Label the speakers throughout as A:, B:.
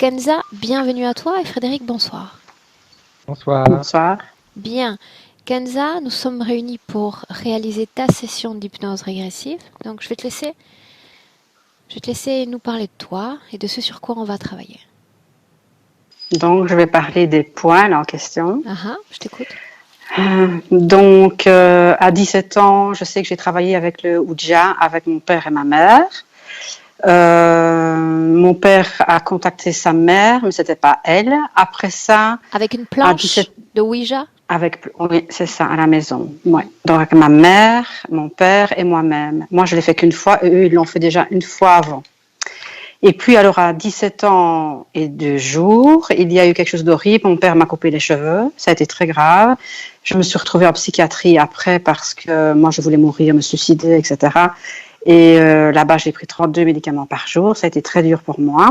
A: Kenza, bienvenue à toi et Frédéric, bonsoir.
B: Bonsoir.
C: Bonsoir.
A: Bien. Kenza, nous sommes réunis pour réaliser ta session d'hypnose régressive. Donc, je vais te laisser nous parler de toi et de ce sur quoi on va travailler.
C: Donc, je vais parler des points en question.
A: Je t'écoute.
C: Donc, à 17 ans, je sais que j'ai travaillé avec le Ouija, avec mon père et ma mère. Mon père a contacté sa mère, mais c'était pas elle. Après ça,
A: avec une planche de Ouija.
C: Oui, c'est ça, à la maison. Ouais. Donc, avec ma mère, mon père et moi-même. Moi, je l'ai fait qu'une fois et eux, ils l'ont fait déjà une fois avant. Et puis, alors, à 17 ans et 2 jours, il y a eu quelque chose d'horrible. Mon père m'a coupé les cheveux. Ça a été très grave. Je me suis retrouvée en psychiatrie après parce que moi, je voulais mourir, me suicider, etc. Et là-bas, j'ai pris 32 médicaments par jour. Ça a été très dur pour moi.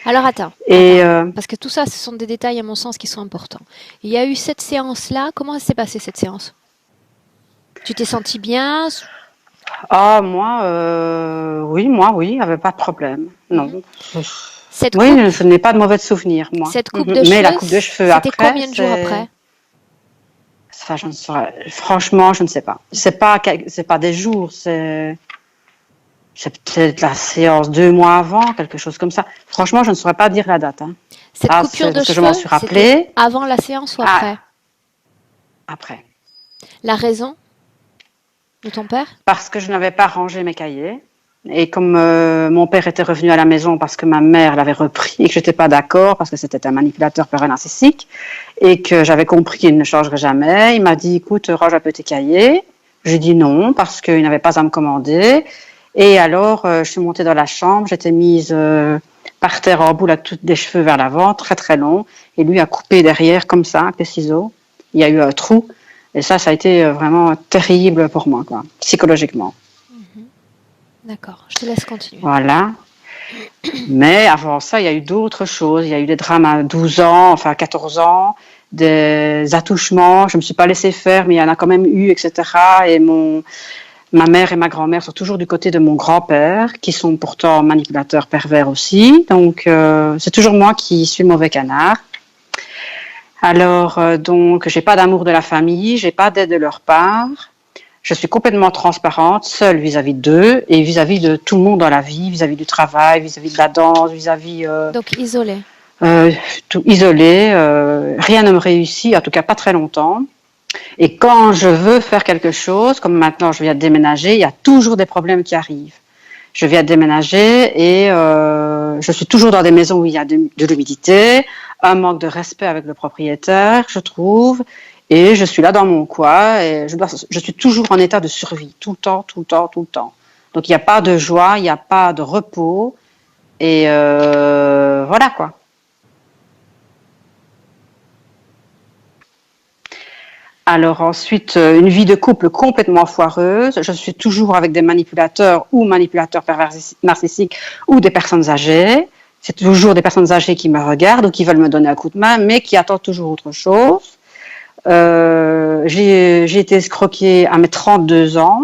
A: Alors, attends. Parce que tout ça, ce sont des détails, à mon sens, qui sont importants. Il y a eu cette séance-là. Comment s'est passée, cette séance? Tu t'es sentie bien?
C: Ah, oui, il n'y avait pas de problème. Non. Je n'ai pas de mauvais souvenirs, moi.
A: Cette coupe de cheveux,
C: mais la coupe de cheveux après.
A: C'était combien de jours après?
C: Ça, franchement, je ne sais pas. C'est pas des jours, c'est peut-être la séance 2 mois avant, quelque chose comme ça. Franchement, je ne saurais pas dire la date.
A: Cette coupure de cheveux,
C: je m'en suis rappelée.
A: Avant la séance ou après?
C: Après.
A: La raison de ton père?
C: Parce que je n'avais pas rangé mes cahiers. Et comme mon père était revenu à la maison parce que ma mère l'avait repris et que je n'étais pas d'accord parce que c'était un manipulateur pervers narcissique et que j'avais compris qu'il ne changerait jamais, il m'a dit, écoute, range un peu tes cahiers. J'ai dit non parce qu'il n'avait pas à me commander. Et alors, je suis montée dans la chambre, j'étais mise par terre en boule avec tous des cheveux vers l'avant, très très longs. Et lui a coupé derrière comme ça, avec des ciseaux. Il y a eu un trou. Et ça a été vraiment terrible pour moi, quoi, psychologiquement.
A: D'accord, je te laisse continuer.
C: Voilà. Mais avant ça, il y a eu d'autres choses. Il y a eu des drames à 12 ans, enfin à 14 ans, des attouchements. Je ne me suis pas laissée faire, mais il y en a quand même eu, etc. Et ma mère et ma grand-mère sont toujours du côté de mon grand-père, qui sont pourtant manipulateurs pervers aussi. Donc, c'est toujours moi qui suis mauvais canard. Alors, donc, j'ai pas d'amour de la famille, j'ai pas d'aide de leur part. Je suis complètement transparente, seule vis-à-vis d'eux et vis-à-vis de tout le monde dans la vie, vis-à-vis du travail, vis-à-vis de la danse, vis-à-vis...
A: Donc, isolée.
C: Tout isolée, rien ne me réussit, en tout cas pas très longtemps. Et quand je veux faire quelque chose, comme maintenant je viens de déménager, il y a toujours des problèmes qui arrivent. Je viens de déménager et je suis toujours dans des maisons où il y a de l'humidité, un manque de respect avec le propriétaire, je trouve, et je suis là dans mon coin et je suis toujours en état de survie, tout le temps, tout le temps, tout le temps. Donc il n'y a pas de joie, il n'y a pas de repos et voilà quoi. Alors ensuite, une vie de couple complètement foireuse. Je suis toujours avec des manipulateurs ou manipulateurs pervers narcissiques ou des personnes âgées. C'est toujours des personnes âgées qui me regardent ou qui veulent me donner un coup de main, mais qui attendent toujours autre chose. J'ai été escroquée à mes 32 ans.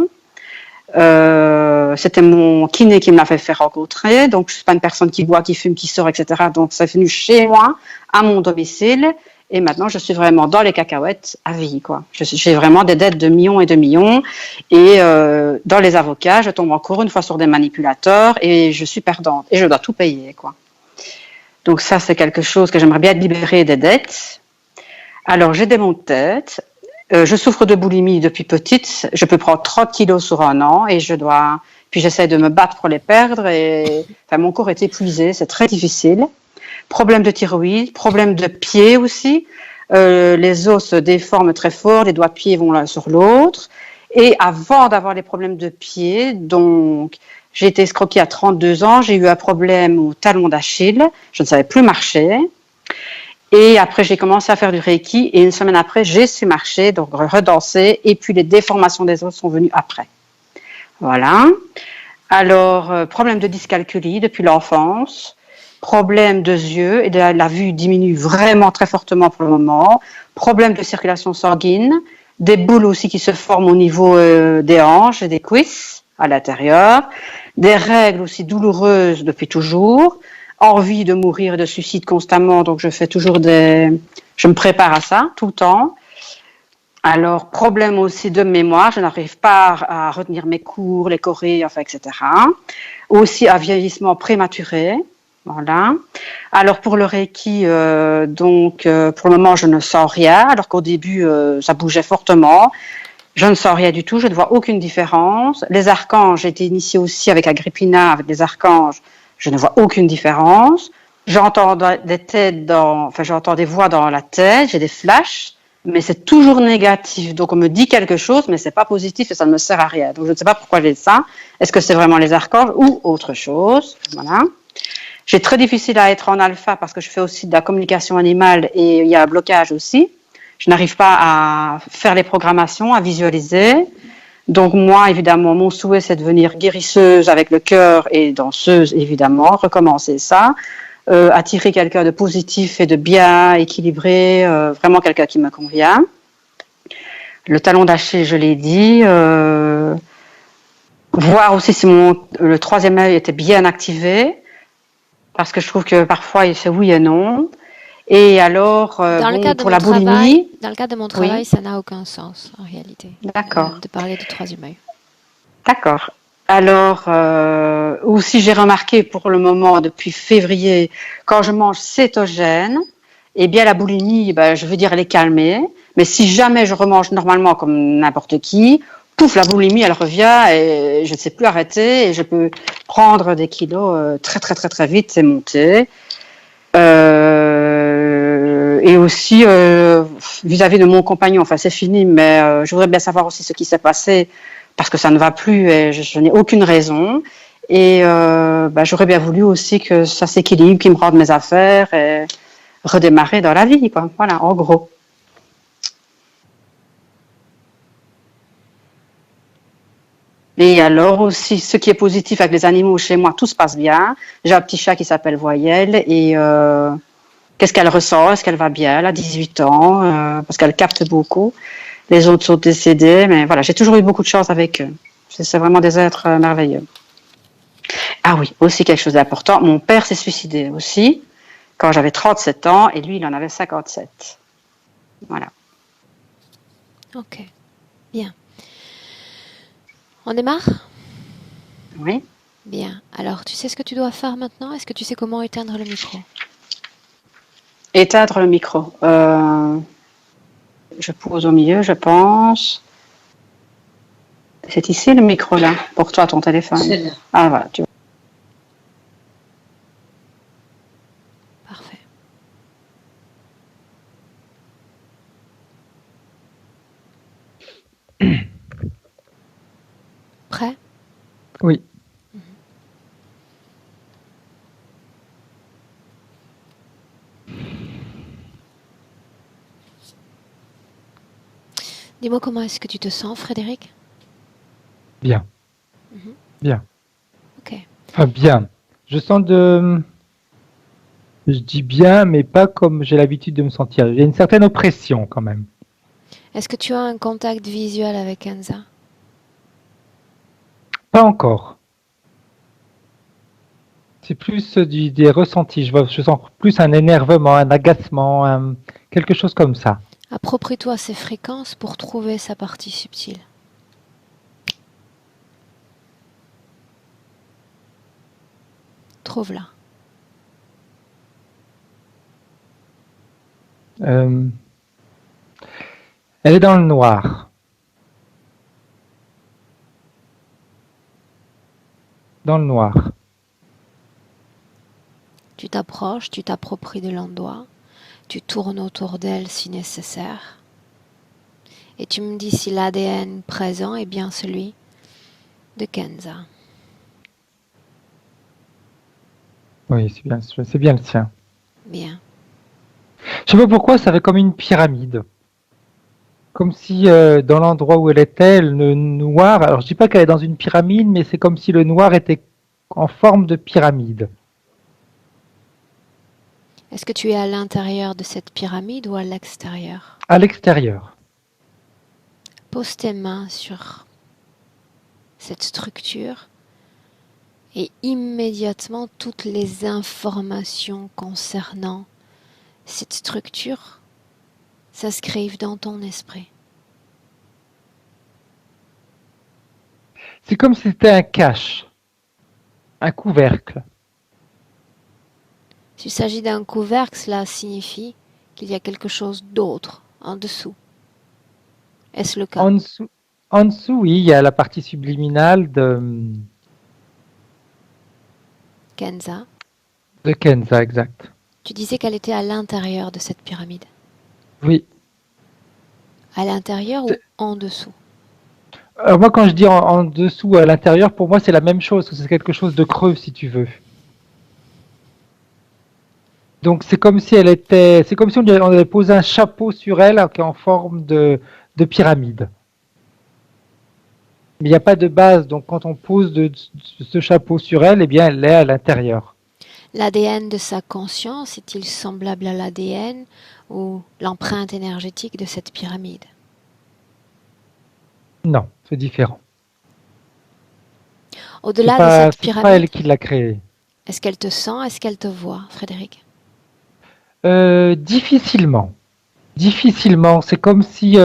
C: C'était mon kiné qui me l'a fait rencontrer. Donc, je ne suis pas une personne qui boit, qui fume, qui sort, etc. Donc, ça est venu chez moi, à mon domicile. Et maintenant, je suis vraiment dans les cacahuètes à vie, quoi. J'ai vraiment des dettes de millions et de millions. Et dans les avocats, je tombe encore une fois sur des manipulateurs et je suis perdante. Et je dois tout payer, quoi. Donc ça, c'est quelque chose que j'aimerais bien être libérée des dettes. Alors, j'ai des maux de tête. Je souffre de boulimie depuis petite. Je peux prendre 30 kilos sur un an et puis j'essaie de me battre pour les perdre. Et enfin, mon corps est épuisé, c'est très difficile. Problème de thyroïde, problème de pied aussi. Les os se déforment très fort, les doigts de pied vont l'un sur l'autre. Et avant d'avoir les problèmes de pied, donc j'ai été escroquée à 32 ans, j'ai eu un problème au talon d'Achille, je ne savais plus marcher. Et après, j'ai commencé à faire du Reiki et une semaine après, j'ai su marcher, donc redanser. Et puis, les déformations des os sont venues après. Voilà. Alors, problème de dyscalculie depuis l'enfance. Problème de yeux et la vue diminue vraiment très fortement pour le moment. Problème de circulation sanguine. Des boules aussi qui se forment au niveau des hanches et des cuisses à l'intérieur. Des règles aussi douloureuses depuis toujours. envie de mourir et de suicide constamment, donc je me prépare à ça tout le temps. Alors, problème aussi de mémoire, je n'arrive pas à retenir mes cours, les chorés, enfin, etc. Aussi à vieillissement prématuré, voilà. Alors pour le Reiki, pour le moment, je ne sens rien, alors qu'au début, ça bougeait fortement. Je ne sens rien du tout, je ne vois aucune différence. Les archanges, j'ai été initiée aussi avec Agrippina, avec les archanges, je ne vois aucune différence. J'entends j'entends des voix dans la tête, j'ai des flashs, mais c'est toujours négatif. Donc on me dit quelque chose, mais c'est pas positif et ça ne me sert à rien. Donc je ne sais pas pourquoi j'ai ça. Est-ce que c'est vraiment les archanges ou autre chose? Voilà. J'ai très difficile à être en alpha parce que je fais aussi de la communication animale et il y a un blocage aussi. Je n'arrive pas à faire les programmations, à visualiser. Donc moi, évidemment, mon souhait, c'est de devenir guérisseuse avec le cœur et danseuse, évidemment, recommencer ça. Attirer quelqu'un de positif et de bien équilibré, vraiment quelqu'un qui me convient. Le talon d'Achille, je l'ai dit. Voir aussi si le troisième œil était bien activé, parce que je trouve que parfois, c'est oui et non. Et alors, pour la boulimie...
A: Dans le cadre de mon travail, ça n'a aucun sens, en réalité.
C: D'accord.
A: De parler du troisième œil.
C: D'accord. Alors, aussi, j'ai remarqué pour le moment, depuis février, quand je mange cétogène, eh bien, la boulimie, je veux dire, elle est calmée. Mais si jamais je remange normalement comme n'importe qui, pouf, la boulimie, elle revient et je ne sais plus arrêter et je peux prendre des kilos très, très, très, très vite et monter. Et aussi, vis-à-vis de mon compagnon, enfin, c'est fini, mais je voudrais bien savoir aussi ce qui s'est passé parce que ça ne va plus et je n'ai aucune raison. Et j'aurais bien voulu aussi que ça s'équilibre, qu'il me rende mes affaires et redémarrer dans la vie, quoi. Voilà, en gros. Et alors aussi, ce qui est positif avec les animaux chez moi, tout se passe bien. J'ai un petit chat qui s'appelle Voyelle et qu'est-ce qu'elle ressent? Est-ce qu'elle va bien? Elle a 18 ans parce qu'elle capte beaucoup. Les autres sont décédés, mais voilà, j'ai toujours eu beaucoup de chance avec eux. C'est vraiment des êtres merveilleux. Ah oui, aussi quelque chose d'important, mon père s'est suicidé aussi quand j'avais 37 ans et lui, il en avait 57. Voilà.
A: Ok, bien. On démarre?
C: Oui.
A: Bien. Alors, tu sais ce que tu dois faire maintenant? Est-ce que tu sais comment éteindre le micro?
C: Éteindre le micro. Je pose au milieu, je pense. C'est ici le micro là, pour toi, ton téléphone.
B: C'est là.
C: Ah voilà, tu vois.
A: Parfait. Prêt?
D: Oui.
A: Dis-moi comment est-ce que tu te sens, Frédéric?
D: Bien.
A: Mhm.
D: Bien.
A: Ok.
D: Enfin, bien. Je sens de... Je dis bien, mais pas comme j'ai l'habitude de me sentir. Il y a une certaine oppression quand même.
A: Est-ce que tu as un contact visuel avec Kenza?
D: Pas encore. C'est plus des ressentis. Je sens plus un énervement, un agacement, quelque chose comme ça.
A: Approprie-toi ces fréquences pour trouver sa partie subtile. Trouve-la.
D: Elle est dans le noir. Dans le noir.
A: Tu t'approches, tu t'appropries de l'endroit, tu tournes autour d'elle si nécessaire. Et tu me dis si l'ADN présent est bien celui de Kenza.
D: Oui, c'est bien le sien.
A: Bien.
D: Je sais pas pourquoi, ça fait comme une pyramide. Comme si dans l'endroit où elle était, le noir, alors je dis pas qu'elle est dans une pyramide, mais c'est comme si le noir était en forme de pyramide.
A: Est-ce que tu es à l'intérieur de cette pyramide ou à l'extérieur?
D: À l'extérieur.
A: Pose tes mains sur cette structure Et immédiatement, toutes les informations concernant cette structure s'inscrivent dans ton esprit.
D: C'est comme si c'était un cache, un couvercle.
A: S'il s'agit d'un couvercle, cela signifie qu'il y a quelque chose d'autre en dessous. Est-ce le cas?
D: En dessous, oui, il y a la partie subliminale
A: Kenza,
D: de Kenza, exact.
A: tu disais qu'elle était à l'intérieur de cette pyramide.
D: Oui.
A: À l'intérieur ou en dessous?
D: Alors moi, quand je dis en dessous, à l'intérieur, pour moi, c'est la même chose. C'est quelque chose de creux, si tu veux. Donc c'est comme si c'est comme si on avait posé un chapeau sur elle qui est en forme de pyramide. Mais il n'y a pas de base, donc quand on pose ce chapeau sur elle, eh bien elle est à l'intérieur.
A: L'ADN de sa conscience est-il semblable à l'ADN ou l'empreinte énergétique de cette pyramide?
D: Non, c'est différent.
A: Au-delà de cette
D: C'est pas elle
A: pyramide,
D: qui l'a créée.
A: est-ce qu'elle te sent, est-ce qu'elle te voit, Frédéric?
D: Difficilement. Difficilement. C'est comme si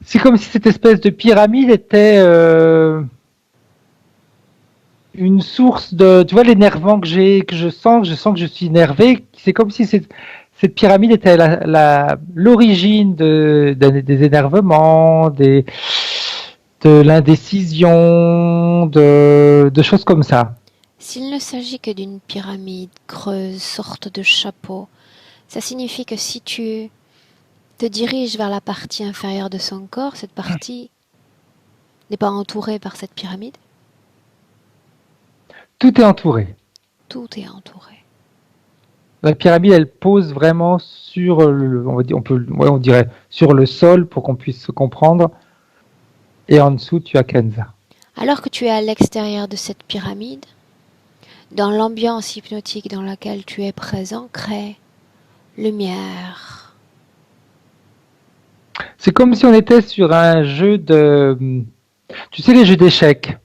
D: cette espèce de pyramide était une source de, tu vois, l'énervement que je sens que je suis énervé. C'est comme si cette pyramide était l'origine des énervements, de l'indécision, de choses comme ça.
A: S'il ne s'agit que d'une pyramide creuse, sorte de chapeau, ça signifie que si tu te diriges vers la partie inférieure de son corps, cette partie n'est pas entourée par cette pyramide?
D: Tout est entouré.
A: Tout est entouré.
D: La pyramide, elle pose vraiment sur on dirait sur le sol pour qu'on puisse se comprendre. Et en dessous, tu as Kenza.
A: Alors que tu es à l'extérieur de cette pyramide, dans l'ambiance hypnotique dans laquelle tu es présent, crée lumière.
D: C'est comme si on était sur un jeu tu sais, les jeux d'échecs.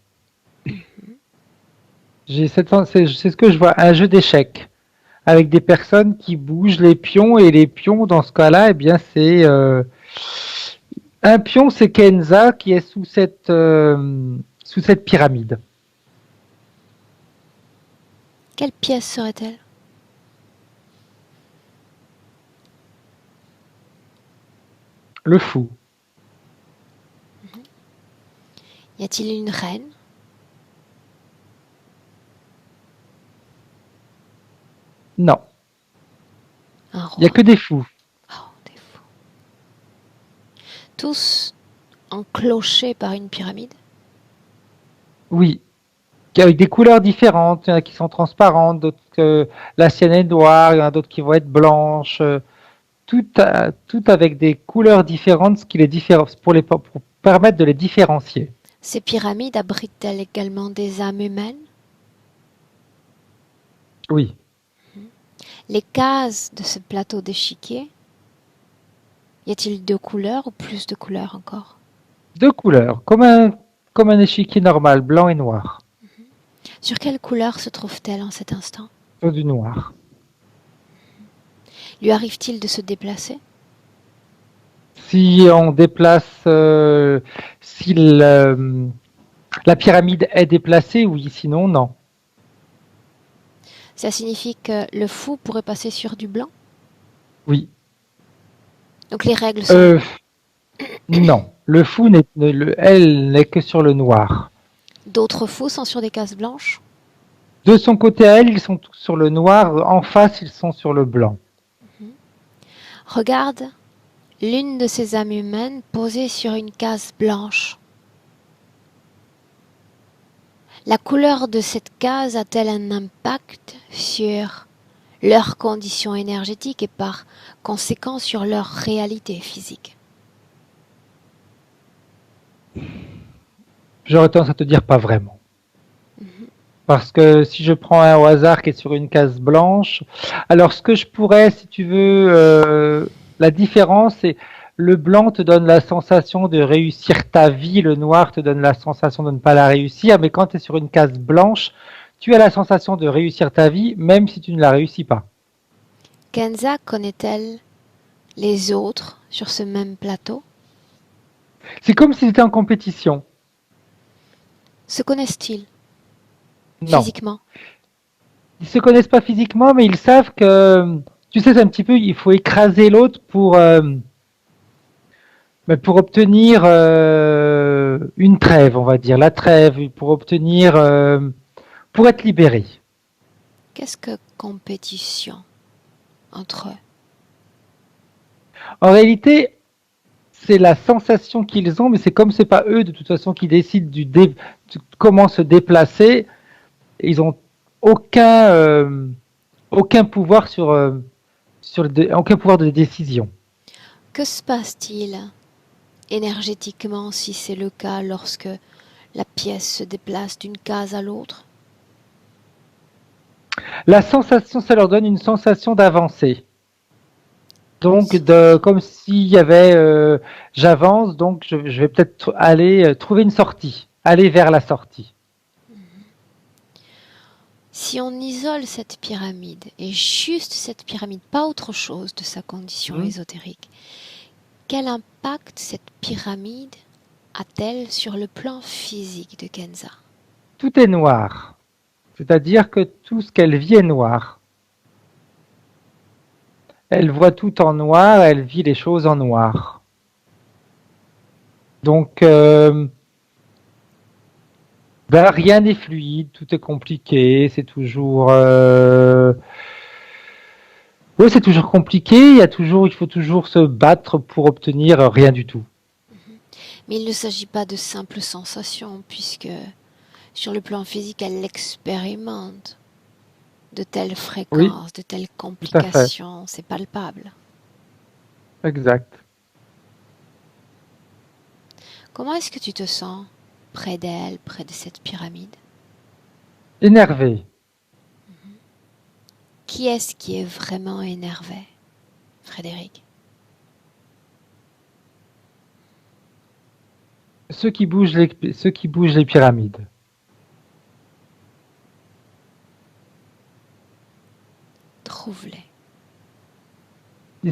D: C'est ce que je vois, un jeu d'échecs avec des personnes qui bougent les pions et les pions dans ce cas-là, eh bien c'est un pion, c'est Kenza qui est sous cette pyramide.
A: Quelle pièce serait-elle?
D: Le fou.
A: Y a-t-il une reine?
D: Non,
A: Un
D: il n'y a
A: roi?
D: que des fous.
A: Oh, des fous. Tous enclochés par une pyramide?
D: Oui, avec des couleurs différentes. Il y en a qui sont transparentes, d'autres que la sienne est noire, il y en a d'autres qui vont être blanches. Tout avec des couleurs différentes, ce qui les différencie pour permettre de les différencier.
A: Ces pyramides abritent-elles également des âmes humaines?
D: Oui,
A: Les cases de ce plateau d'échiquier, y a-t-il 2 couleurs ou plus de couleurs encore?
D: 2 couleurs, comme un échiquier normal, blanc et noir.
A: Sur quelle couleur se trouve-t-elle en cet instant?
D: Sur du noir.
A: Lui arrive-t-il de se déplacer?
D: Si on déplace, si la pyramide est déplacée, oui, sinon non.
A: Ça signifie que le fou pourrait passer sur du blanc?
D: Oui.
A: Donc les règles sont...
D: Non. Le fou elle n'est que sur le noir.
A: D'autres fous sont sur des cases blanches?
D: De son côté à elle, ils sont tous sur le noir. En face, ils sont sur le blanc.
A: Regarde l'une de ces âmes humaines posée sur une case blanche. La couleur de cette case a-t-elle un impact sur leurs conditions énergétiques et par conséquent sur leur réalité physique?
D: J'aurais tendance à te dire pas vraiment. Parce que si je prends un au hasard qui est sur une case blanche, alors ce que je pourrais, si tu veux, la différence, c'est le blanc te donne la sensation de réussir ta vie, le noir te donne la sensation de ne pas la réussir, mais quand tu es sur une case blanche, tu as la sensation de réussir ta vie, même si tu ne la réussis pas.
A: Kenza connaît-elle les autres sur ce même plateau?
D: C'est comme si c'était en compétition.
A: Se connaissent-ils
D: Non.
A: physiquement?
D: Ils se connaissent pas physiquement, mais ils savent que, tu sais, c'est un petit peu, il faut écraser l'autre pour obtenir une trêve, on va dire, la trêve, pour obtenir, pour être libéré.
A: Qu'est-ce que compétition entre eux?
D: En réalité, c'est la sensation qu'ils ont, mais c'est comme c'est pas eux de toute façon qui décident de comment se déplacer. Ils ont aucun pouvoir aucun pouvoir de décision.
A: Que se passe-t-il énergétiquement si c'est le cas lorsque la pièce se déplace d'une case à l'autre?
D: La sensation, ça leur donne une sensation d'avancée. Donc, comme s'il y avait, j'avance, donc je vais peut-être aller trouver une sortie, aller vers la sortie.
A: Si on isole cette pyramide, et juste cette pyramide, pas autre chose de sa condition ésotérique, quel impact cette pyramide a-t-elle sur le plan physique de Kenza?
D: Tout est noir. C'est-à-dire que tout ce qu'elle vit est noir. Elle voit tout en noir, elle vit les choses en noir. Donc, rien n'est fluide, tout est compliqué, c'est toujours... Oui, c'est toujours compliqué, il faut toujours se battre pour obtenir rien du tout.
A: Mais il ne s'agit pas de simples sensations, puisque sur le plan physique, elle l'expérimente. De telles fréquences, de telles complications, c'est palpable.
D: Exact.
A: Comment est-ce que tu te sens près d'elle, près de cette pyramide?
D: Énervé.
A: Qui est-ce qui est vraiment énervé, Frédéric?
D: Ceux qui bougent les pyramides.
A: Trouve-les.
D: Il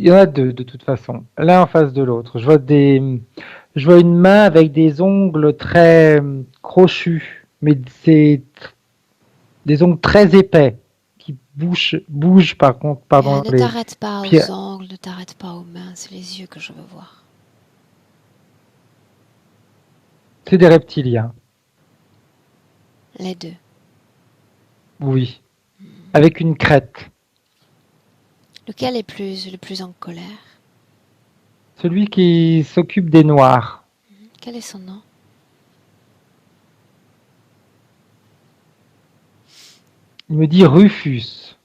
D: y en a deux de toute façon, l'un en face de l'autre. Je vois une main avec des ongles très crochus, mais c'est des ongles très épais qui bougent par contre, pardon.
A: Ne t'arrête pas aux ongles, ne t'arrête pas aux mains, c'est les yeux que je veux voir.
D: C'est des reptiliens.
A: Les deux.
D: Oui. Avec une crête.
A: Lequel est le plus en colère?
D: Celui qui s'occupe des noirs.
A: Quel est son nom?
D: Il me dit Rufus.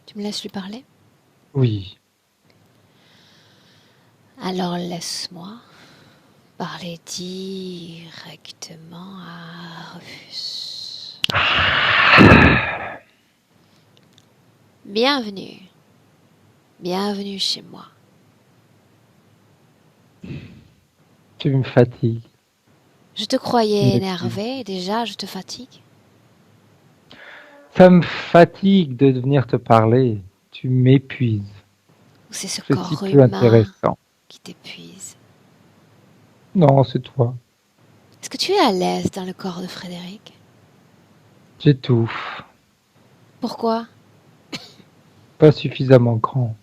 A: Tu me laisses lui parler?
D: Oui.
A: Alors laisse-moi parler directement à Rufus. Bienvenue. Bienvenue chez moi.
D: Tu me fatigues.
A: Je te croyais énervé, déjà je te fatigue.
D: Ça me fatigue de venir te parler. Tu m'épuises.
A: Ou c'est ce
D: C'est
A: corps
D: plus
A: humain
D: intéressant.
A: qui t'épuise?
D: Non, c'est toi.
A: Est-ce que tu es à l'aise dans le corps de Frédéric?
D: J'étouffe.
A: Pourquoi?
D: Pas suffisamment grand.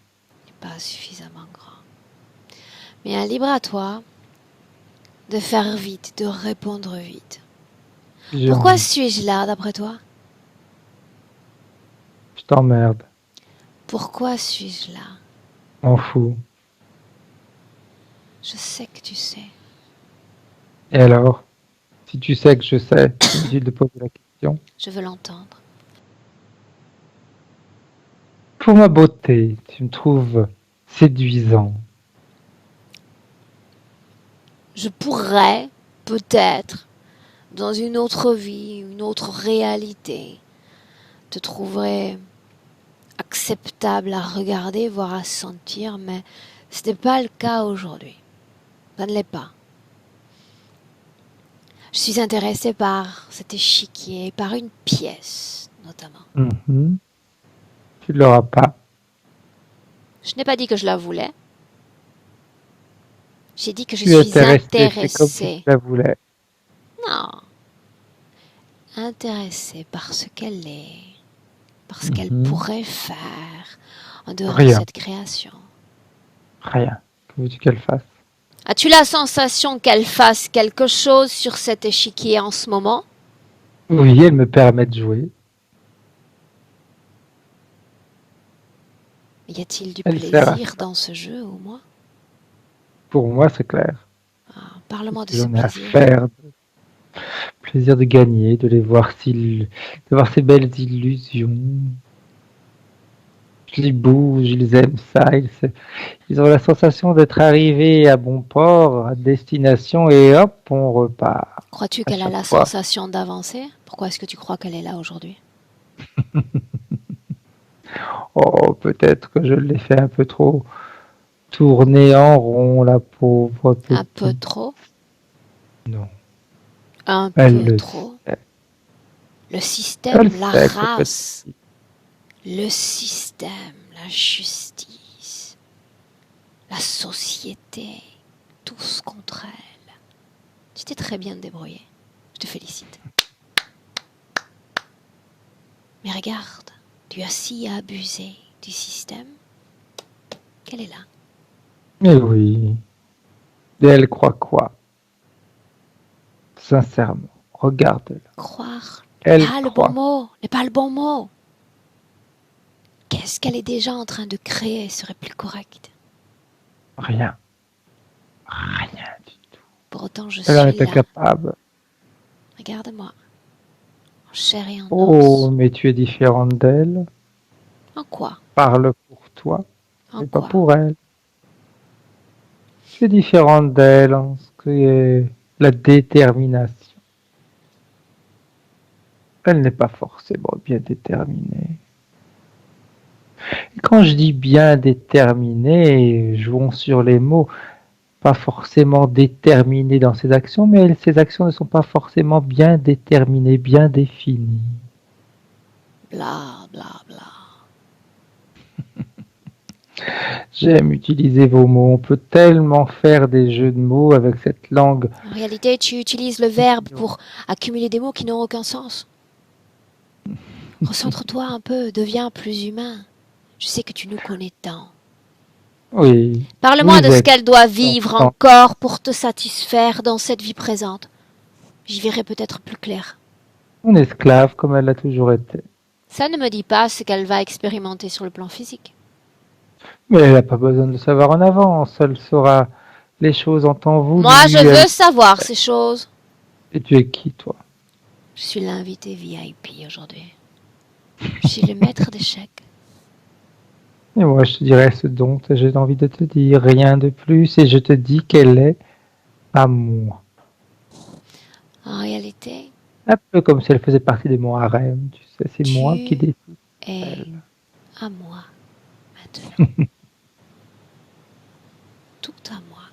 A: Pas suffisamment grand. Mais libre à toi de faire vite, de répondre vite. Pourquoi suis-je là, d'après toi?
D: Je t'emmerde.
A: Pourquoi suis-je là?
D: M'en fous.
A: Je sais que tu sais.
D: Et alors? Si tu sais que je sais, c'est inutile de poser la question.
A: Je veux l'entendre.
D: Pour ma beauté, tu me trouves séduisant.
A: Je pourrais, peut-être, dans une autre vie, une autre réalité, te trouver acceptable à regarder, voire à sentir, mais ce n'est pas le cas aujourd'hui. Ça ne l'est pas. Je suis intéressée par cet échiquier, par une pièce notamment.
D: Mhm. Tu ne l'auras pas.
A: Je n'ai pas dit que je la voulais. J'ai dit que je
D: Tu es
A: suis
D: intéressé, c'est comme si
A: intéressée.
D: tu la voulais.
A: Non. Intéressée par ce qu'elle est, par ce qu'elle pourrait faire en dehors de
D: Rien,
A: cette création.
D: rien. Que veux-tu qu'elle fasse?
A: As-tu la sensation qu'elle fasse quelque chose sur cet échiquier en ce moment?
D: Oui, elle me permet de jouer.
A: Y a-t-il du
D: Elle sert à
A: plaisir
D: ça.
A: dans ce jeu au moins?
D: Pour moi, c'est clair.
A: Parle-moi de ce
D: J'en ai à
A: plaisir.
D: faire. Plaisir de gagner, de les voir, de voir ces belles illusions. Je les bouge, ils aiment ça. Ils ont la sensation d'être arrivés à bon port, à destination, et hop, on repart.
A: Crois-tu
D: À
A: qu'elle a
D: chaque
A: la
D: fois.
A: sensation d'avancer? Pourquoi est-ce que tu crois qu'elle est là aujourd'hui?
D: Oh, peut-être que je l'ai fait un peu trop tourner en rond, la pauvre
A: Un peu
D: petite.
A: trop?
D: Non,
A: Un
D: elle
A: peu
D: le
A: trop?
D: sait.
A: Le système,
D: Elle
A: la
D: sait que
A: race, le système, la justice, la société, tous contre elle. Tu t'es très bien débrouillé. Je te félicite. Mais regarde, tu as si abusé du système qu'elle est là.
D: Mais oui. Et elle croit quoi? Sincèrement, regarde-la.
A: Croire n'est
D: Elle
A: pas le bon
D: croit
A: mot, n'est pas le bon mot. Qu'est-ce qu'elle est déjà en train de créer serait plus correct.
D: rien. Rien du tout.
A: Pour autant, je
D: Elle en
A: suis
D: est
A: là.
D: incapable.
A: Regarde-moi, en chair et en
D: Oh,
A: os.
D: mais tu es différente d'elle.
A: En quoi?
D: Parle pour toi,
A: En
D: mais pas
A: quoi?
D: pour elle. Tu es différente d'elle en ce qui est la détermination. Elle n'est pas forcément bien déterminée. Et quand je dis bien déterminée, jouons sur les mots, pas forcément déterminée dans ses actions, mais ses actions ne sont pas forcément bien déterminées, bien définies.
A: Bla bla bla.
D: J'aime utiliser vos mots. On peut tellement faire des jeux de mots avec cette langue.
A: En réalité, tu utilises le verbe pour accumuler des mots qui n'ont aucun sens. Recentre-toi un peu, deviens plus humain. Je sais que tu nous connais tant.
D: Oui,
A: Parle-moi de
D: vous
A: ce
D: êtes
A: qu'elle doit vivre
D: constant.
A: encore pour te satisfaire dans cette vie présente. J'y verrai peut-être plus clair.
D: Mon esclave comme elle l'a toujours été.
A: Ça ne me dit pas ce qu'elle va expérimenter sur le plan physique.
D: Mais elle n'a pas besoin de le savoir en avance. Elle saura les choses en temps
A: Moi, je
D: voulu.
A: veux savoir ces choses.
D: Et tu es qui, toi?
A: Je suis l'invité VIP aujourd'hui. Je suis le maître d'échecs.
D: Et moi, je te dirais ce dont j'ai envie de te dire. Rien de plus. Et je te dis qu'elle est à moi.
A: En réalité,
D: Un peu comme si elle faisait partie de mon harem. Tu sais, c'est moi qui
A: tu
D: décide.
A: es à moi maintenant. Tout à moi.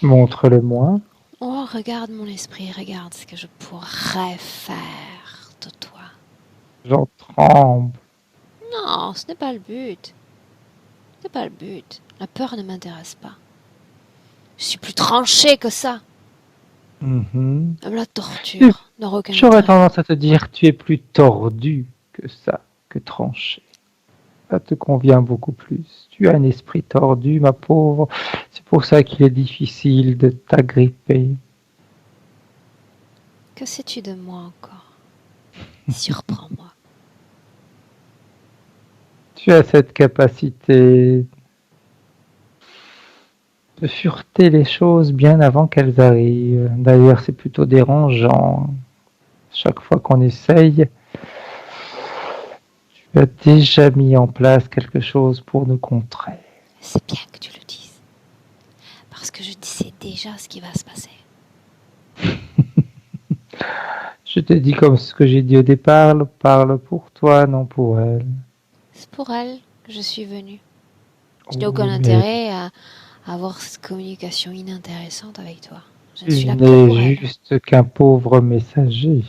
D: Montre-le-moi.
A: Oh, regarde mon esprit, regarde ce que je pourrais faire de toi.
D: J'en tremble.
A: Non, ce n'est pas le but. Ce n'est pas le but. La peur ne m'intéresse pas. Je suis plus tranchée que ça.
D: Mhm.
A: Même la torture n'aura aucun
D: J'aurais
A: intérêt.
D: tendance à te dire tu es plus tordu que ça, que tranché. Ça te convient beaucoup plus. Tu as un esprit tordu, ma pauvre. C'est pour ça qu'il est difficile de t'agripper.
A: Que sais-tu de moi encore? Surprends-moi.
D: Tu as cette capacité de fureter les choses bien avant qu'elles arrivent. D'ailleurs, c'est plutôt dérangeant. Chaque fois qu'on essaye, tu as déjà mis en place quelque chose pour nous contrer.
A: C'est bien que tu le dises. Parce que je sais déjà ce qui va se passer.
D: Je te dis comme ce que j'ai dit au départ, parle pour toi, non pour elle.
A: C'est pour elle que je suis venue. Je n'ai aucun
D: Oui, mais
A: intérêt à avoir cette communication inintéressante avec toi. Je ne
D: tu
A: suis là que
D: n'es
A: pour elle.
D: juste qu'un pauvre messager.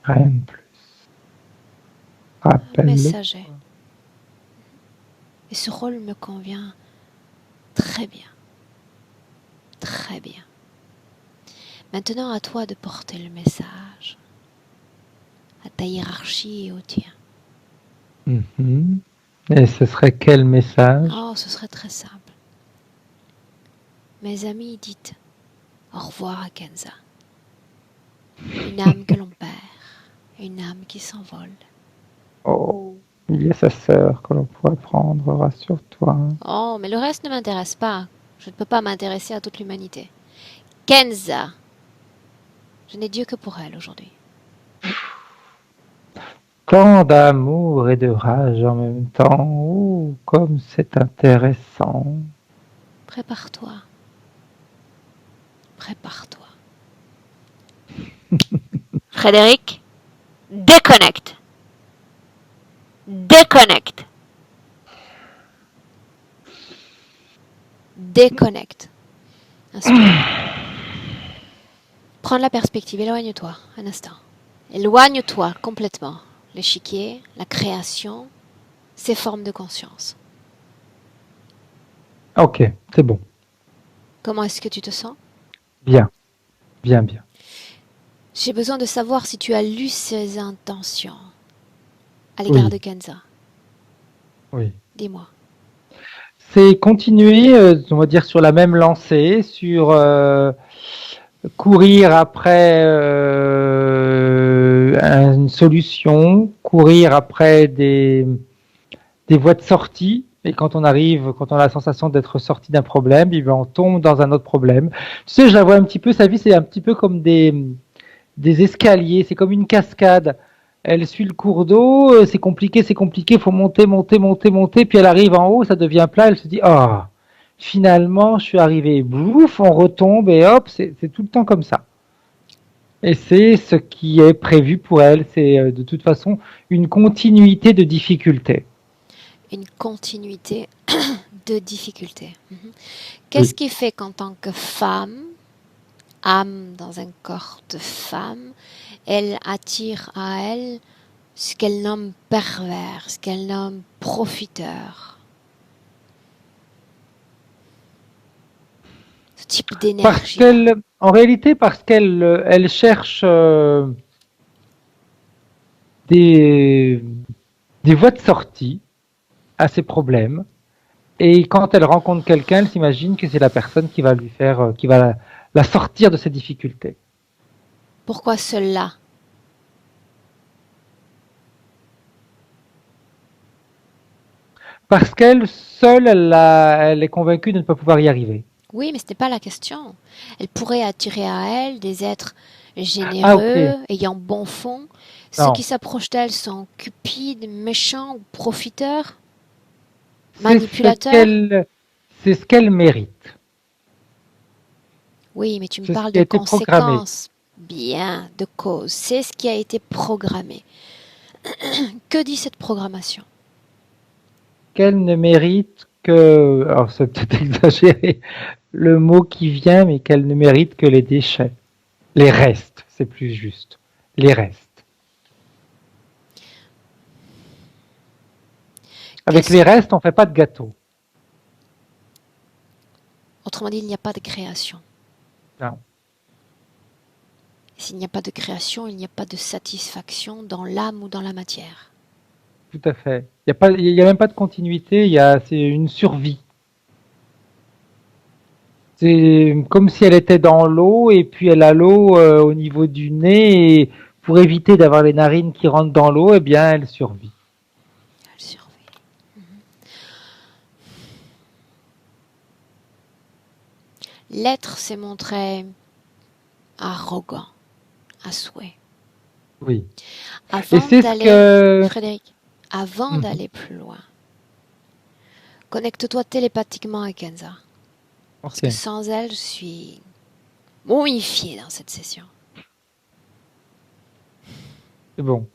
D: Rien de plus.
A: Un
D: Rappelle-le.
A: messager. Et ce rôle me convient très bien. Très bien. Maintenant, à toi de porter le message à ta hiérarchie et au tien.
D: Mhm. Et ce serait quel message?
A: Oh, ce serait très simple. Mes amis, dites au revoir à Kenza. Une âme que l'on perd, une âme qui s'envole.
D: Oh, il y a sa sœur que l'on pourrait prendre, rassure-toi.
A: Oh, mais le reste ne m'intéresse pas. Je ne peux pas m'intéresser à toute l'humanité. Kenza, je n'ai Dieu que pour elle aujourd'hui.
D: Tant d'amour et de rage en même temps. Oh, comme c'est intéressant.
A: Prépare-toi. Prépare-toi. Frédéric, déconnecte. Déconnecte. Déconnecte. Inspire. Prends la perspective, éloigne-toi un instant. Éloigne-toi complètement. L'échiquier, la création, ces formes de conscience.
D: Ok, c'est bon.
A: Comment est-ce que tu te sens?
D: Bien, bien, bien.
A: J'ai besoin de savoir si tu as lu ses intentions à l'égard
D: Oui,
A: de Kenza.
D: oui.
A: Dis-moi.
D: C'est continuer, on va dire, sur la même lancée, sur courir après une solution, courir après des voies de sortie. Et quand on arrive, quand on a la sensation d'être sorti d'un problème, eh bien, on tombe dans un autre problème. Tu sais, je la vois un petit peu, sa vie, c'est un petit peu comme des escaliers, c'est comme une cascade. Elle suit le cours d'eau, c'est compliqué, faut monter, monter, monter, monter, puis elle arrive en haut, ça devient plat, elle se dit, oh, finalement, je suis arrivé, bouf, on retombe, et hop, c'est tout le temps comme ça. Et c'est ce qui est prévu pour elle, c'est de toute façon une continuité de difficultés.
A: Une continuité de difficultés. Qu'est-ce
D: Oui.
A: qui fait qu'en tant que femme, âme dans un corps de femme, elle attire à elle ce qu'elle nomme pervers, ce qu'elle nomme profiteur? Ce type
D: Parce
A: d'énergie-là.
D: qu'elle, en réalité, parce qu'elle elle cherche des, des voies de sortie à ses problèmes. Et quand elle rencontre quelqu'un, elle s'imagine que c'est la personne qui va lui faire, qui va la sortir de ses difficultés.
A: Pourquoi cela?
D: Parce qu'elle seule, elle est convaincue de ne pas pouvoir y arriver.
A: Oui, mais ce n'est pas la question. Elle pourrait attirer à elle des êtres
D: Ah, ok.
A: généreux, ayant bon fond. Ceux qui
D: Non.
A: s'approchent d'elle sont cupides, méchants ou profiteurs,
D: C'est ce
A: manipulateurs.
D: c'est ce qu'elle mérite.
A: Oui, mais tu me
D: C'est ce
A: parles
D: qui a
A: de
D: été programmé.
A: conséquences. Bien, de causes. C'est ce qui a été programmé. Que dit cette programmation?
D: Qu'elle ne mérite que, alors c'est peut-être exagéré le mot qui vient, mais qu'elle ne mérite que les déchets. Les restes, c'est plus juste. Les restes. Avec
A: Qu'est-ce...
D: les restes, on fait pas de gâteau.
A: Autrement dit, il n'y a pas de création.
D: Non,
A: S'il n'y a pas de création, il n'y a pas de satisfaction dans l'âme ou dans la matière.
D: tout à fait. Il y a même pas de continuité. C'est une survie. C'est comme si elle était dans l'eau et puis elle a l'eau au niveau du nez et pour éviter d'avoir les narines qui rentrent dans l'eau, eh bien, elle survit.
A: Elle survit. L'être s'est montré arrogant à souhait.
D: Oui. Et
A: Avant
D: c'est ce
A: d'aller,
D: que...
A: Frédéric, avant
D: Mhm.
A: d'aller plus loin, connecte-toi télépathiquement à Kenza. Parce que
D: Ok.
A: sans elle, je suis momifiée dans cette session.
D: C'est bon.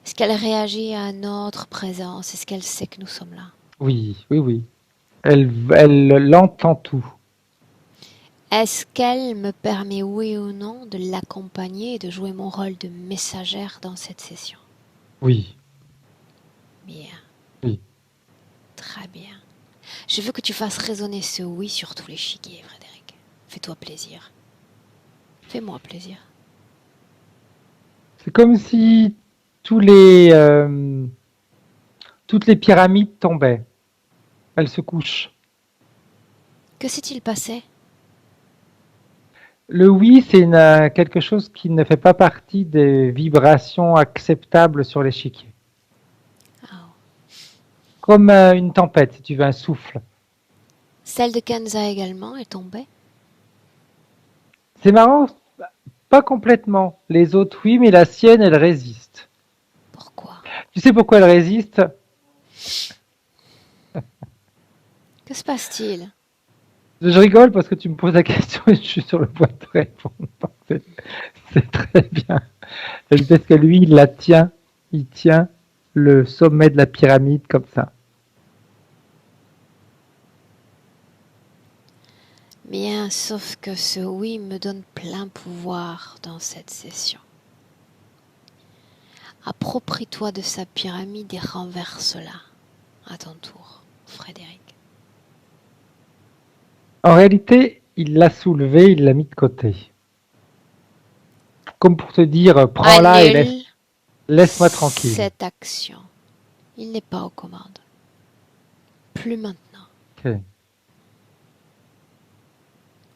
A: Est-ce qu'elle réagit à notre présence? Est-ce qu'elle sait que nous sommes là?
D: Oui, oui, oui. Elle l'entend tout.
A: Est-ce qu'elle me permet, oui ou non, de l'accompagner et de jouer mon rôle de messagère dans cette session?
D: Oui,
A: Bien,
D: oui.
A: très bien. Je veux que tu fasses résonner ce oui sur tous les chiquiers, Frédéric. Fais-toi plaisir. Fais-moi plaisir.
D: C'est comme si toutes les pyramides tombaient. Elles se couchent.
A: Que s'est-il passé?
D: Le oui, c'est quelque chose qui ne fait pas partie des vibrations acceptables sur l'échiquier.
A: Oh.
D: Comme une tempête, si tu veux, un souffle.
A: Celle de Kenza également est tombée?
D: C'est marrant, pas complètement. Les autres, oui, mais la sienne, elle résiste.
A: Pourquoi?
D: Tu sais pourquoi elle résiste?
A: Que se passe-t-il?
D: Je rigole parce que tu me poses la question et je suis sur le point de répondre. C'est très bien. Parce que lui, il tient le sommet de la pyramide comme ça.
A: Bien, sauf que ce oui me donne plein pouvoir dans cette session. Approprie-toi de sa pyramide et renverse-la à ton tour, Frédéric.
D: En réalité, il l'a soulevé, il l'a mis de côté. Comme pour te dire, prends-la et
A: Annule
D: laisse-moi tranquille.
A: cette action. Il n'est pas aux commandes. Plus maintenant.
D: Okay.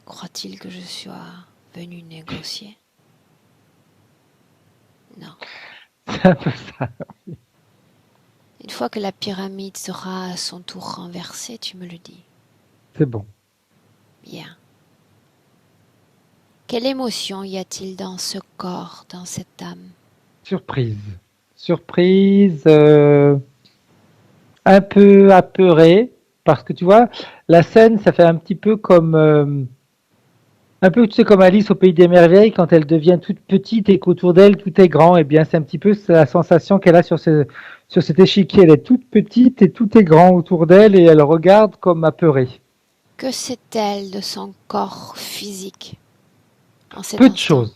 A: Croit-il que je sois venu négocier? Non.
D: C'est un peu ça.
A: Une fois que la pyramide sera à son tour renversée, tu me le dis.
D: C'est bon.
A: Bien. Quelle émotion y a-t-il dans ce corps, dans cette âme?
D: Surprise. Surprise, un peu apeuré, parce que tu vois, la scène, ça fait un petit peu comme un peu, tu sais, comme Alice au Pays des Merveilles, quand elle devient toute petite et qu'autour d'elle, tout est grand. Eh bien, c'est un petit peu la sensation qu'elle a sur cet échiquier. Elle est toute petite et tout est grand autour d'elle et elle regarde comme apeurée.
A: Que sait-elle de son corps physique en cet
D: Peu de
A: instant?
D: choses.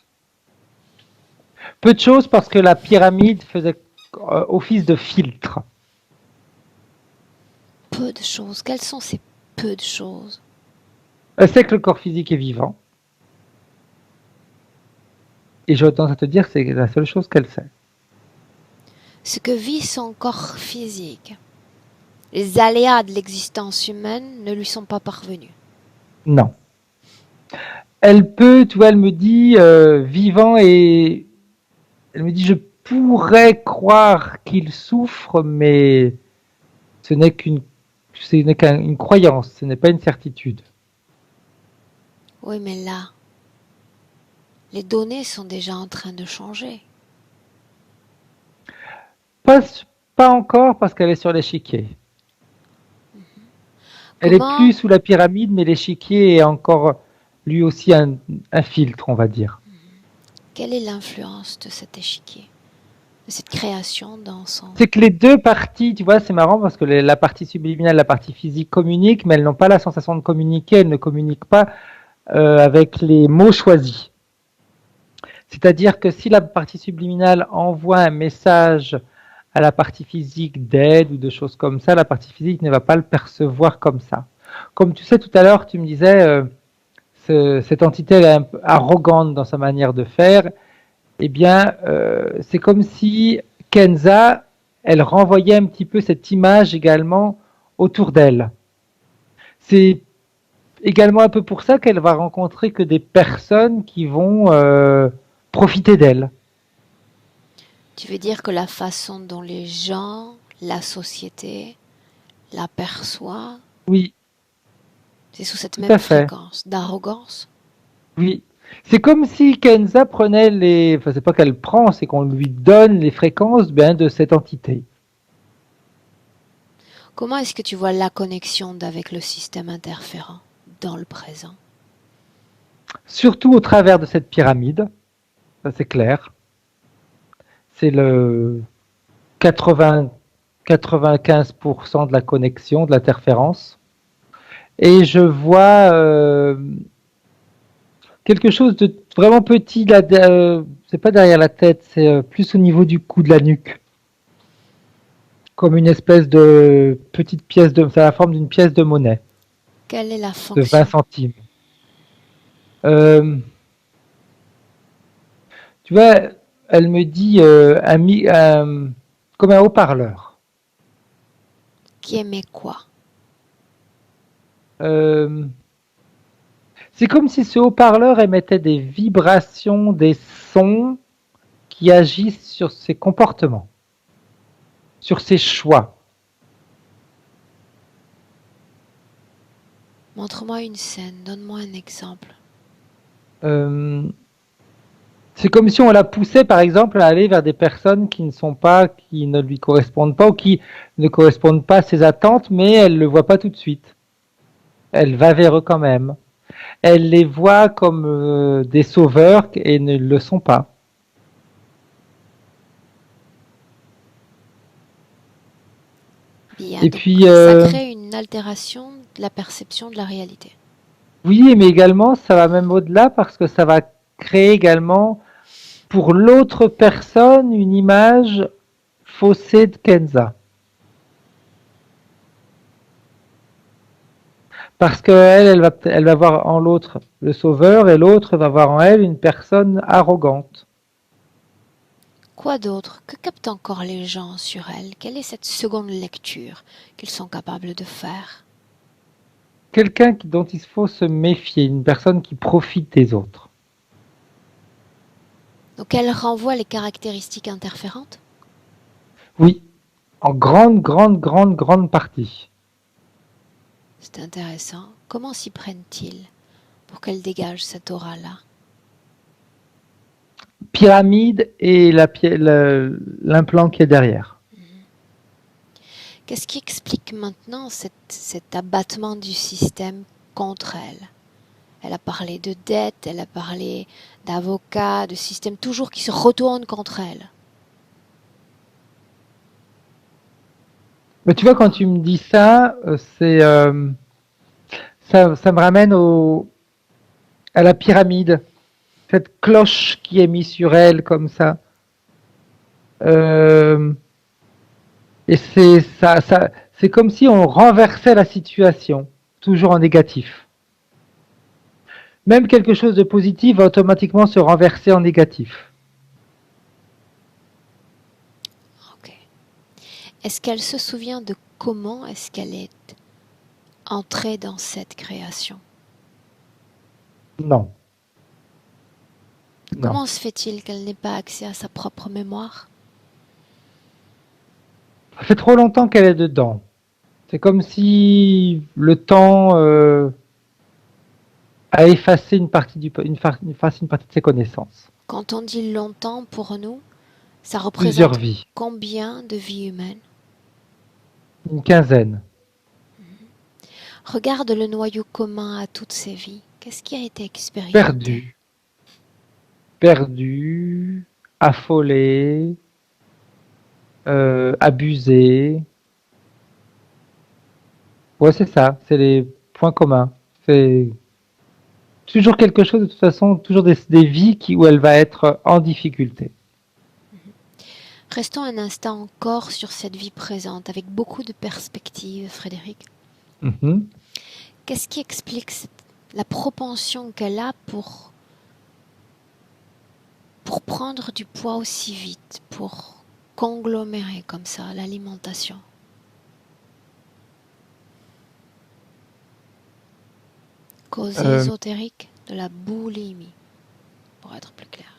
D: Peu de choses parce que la pyramide faisait office de filtre.
A: Peu de choses. Quelles sont ces peu de choses?
D: Elle sait que le corps physique est vivant. Et j'ai tendance à te dire que c'est la seule chose qu'elle sait.
A: Ce que vit son corps physique. Les aléas de l'existence humaine ne lui sont pas parvenus.
D: Non. Elle peut, tu vois, elle me dit vivant et elle me dit je pourrais croire qu'il souffre, mais ce n'est qu'une croyance, ce n'est pas une certitude.
A: Oui, mais là, les données sont déjà en train de changer.
D: Pas, pas encore parce qu'elle est sur l'échiquier. Elle est
A: Comment,
D: plus sous la pyramide, mais l'échiquier est encore lui aussi un filtre, on va dire.
A: quelle est l'influence de cet échiquier, de cette création dans son...
D: C'est que les deux parties, tu vois, c'est marrant parce que la partie subliminale, la partie physique communiquent, mais elles n'ont pas la sensation de communiquer, elles ne communiquent pas avec les mots choisis. C'est-à-dire que si la partie subliminale envoie un message à la partie physique d'aide ou de choses comme ça, la partie physique ne va pas le percevoir comme ça. Comme tu sais, tout à l'heure, tu me disais, cette entité elle est un peu arrogante dans sa manière de faire. Eh bien, c'est comme si Kenza, elle renvoyait un petit peu cette image également autour d'elle. C'est également un peu pour ça qu'elle va rencontrer que des personnes qui vont profiter d'elle.
A: Tu veux dire que la façon dont les gens, la société, l'aperçoit,
D: Oui,
A: c'est sous cette
D: tout à
A: même
D: fait.
A: fréquence d'arrogance?
D: Oui. C'est comme si Kenza prenait enfin c'est pas qu'elle prend, c'est qu'on lui donne les fréquences de cette entité.
A: Comment est-ce que tu vois la connexion avec le système interférent dans le présent?
D: Surtout au travers de cette pyramide. ça c'est clair. C'est le 80, 95% de la connexion, de l'interférence. Et je vois quelque chose de vraiment petit, là, c'est pas derrière la tête, c'est plus au niveau du cou, de la nuque. Comme une espèce de petite pièce de, ça a la forme d'une pièce de monnaie,
A: Quelle est la
D: de 20
A: fonction?
D: centimes. Euh, Tu vois, elle me dit comme un haut-parleur.
A: Qui émet quoi?
D: Euh, c'est comme si ce haut-parleur émettait des vibrations, des sons qui agissent sur ses comportements, sur ses choix.
A: Montre-moi une scène, donne-moi un exemple.
D: Euh, c'est comme si on la poussait, par exemple, à aller vers des personnes qui ne sont pas, qui ne lui correspondent pas ou qui ne correspondent pas à ses attentes, mais elle ne le voit pas tout de suite. Elle va vers eux quand même. Elle les voit comme des sauveurs et ne le sont pas.
A: Bien,
D: Et
A: donc
D: puis,
A: ça crée une altération de la perception de la réalité.
D: oui, mais également, ça va même au-delà parce que ça va créer également pour l'autre personne une image faussée de Kenza. Parce qu'elle, elle va voir en l'autre le sauveur et l'autre va voir en elle une personne arrogante.
A: Quoi d'autre? Que captent encore les gens sur elle? Quelle est cette seconde lecture qu'ils sont capables de faire?
D: Quelqu'un dont il faut se méfier, une personne qui profite des autres.
A: Donc elle renvoie les caractéristiques interférentes?
D: Oui, en grande partie.
A: C'est intéressant. Comment s'y prennent-ils pour qu'elle dégage cette aura-là?
D: Pyramide et l'implant qui est derrière.
A: Qu'est-ce qui explique maintenant cet abattement du système contre elle? Elle a parlé de dette, elle a parlé d'avocats, de système toujours qui se retourne contre elle.
D: Mais tu vois, quand
A: Pourquoi?
D: tu me dis ça, ça me ramène à la pyramide, cette cloche qui est mise sur elle comme ça. Euh, et c'est comme si on renversait la situation, toujours en négatif. Même quelque chose de positif va automatiquement se renverser en négatif.
A: Ok. Est-ce qu'elle se souvient de comment est-ce qu'elle est entrée dans cette création?
D: Non, non.
A: Comment se fait-il qu'elle n'ait pas accès à sa propre mémoire?
D: Ça fait trop longtemps qu'elle est dedans. C'est comme si le temps a effacé une partie de ses connaissances.
A: Quand on dit longtemps pour nous, ça
D: Plusieurs
A: représente
D: vies,
A: combien de vies humaines?
D: une quinzaine.
A: Regarde le noyau commun à toutes ces vies. Qu'est-ce qui a été expérimenté?
D: Perdu, perdu, affolé, abusé. Ouais, c'est ça, c'est les points communs. C'est toujours quelque chose, de toute façon, toujours des vies où elle va être en difficulté.
A: Restons un instant encore sur cette vie présente avec beaucoup de perspectives, Frédéric.
D: Mhm.
A: Qu'est-ce qui explique la propension qu'elle a pour prendre du poids aussi vite, pour conglomérer comme ça l'alimentation? Cause
D: Euh,
A: ésotérique de la boulimie, pour être plus clair.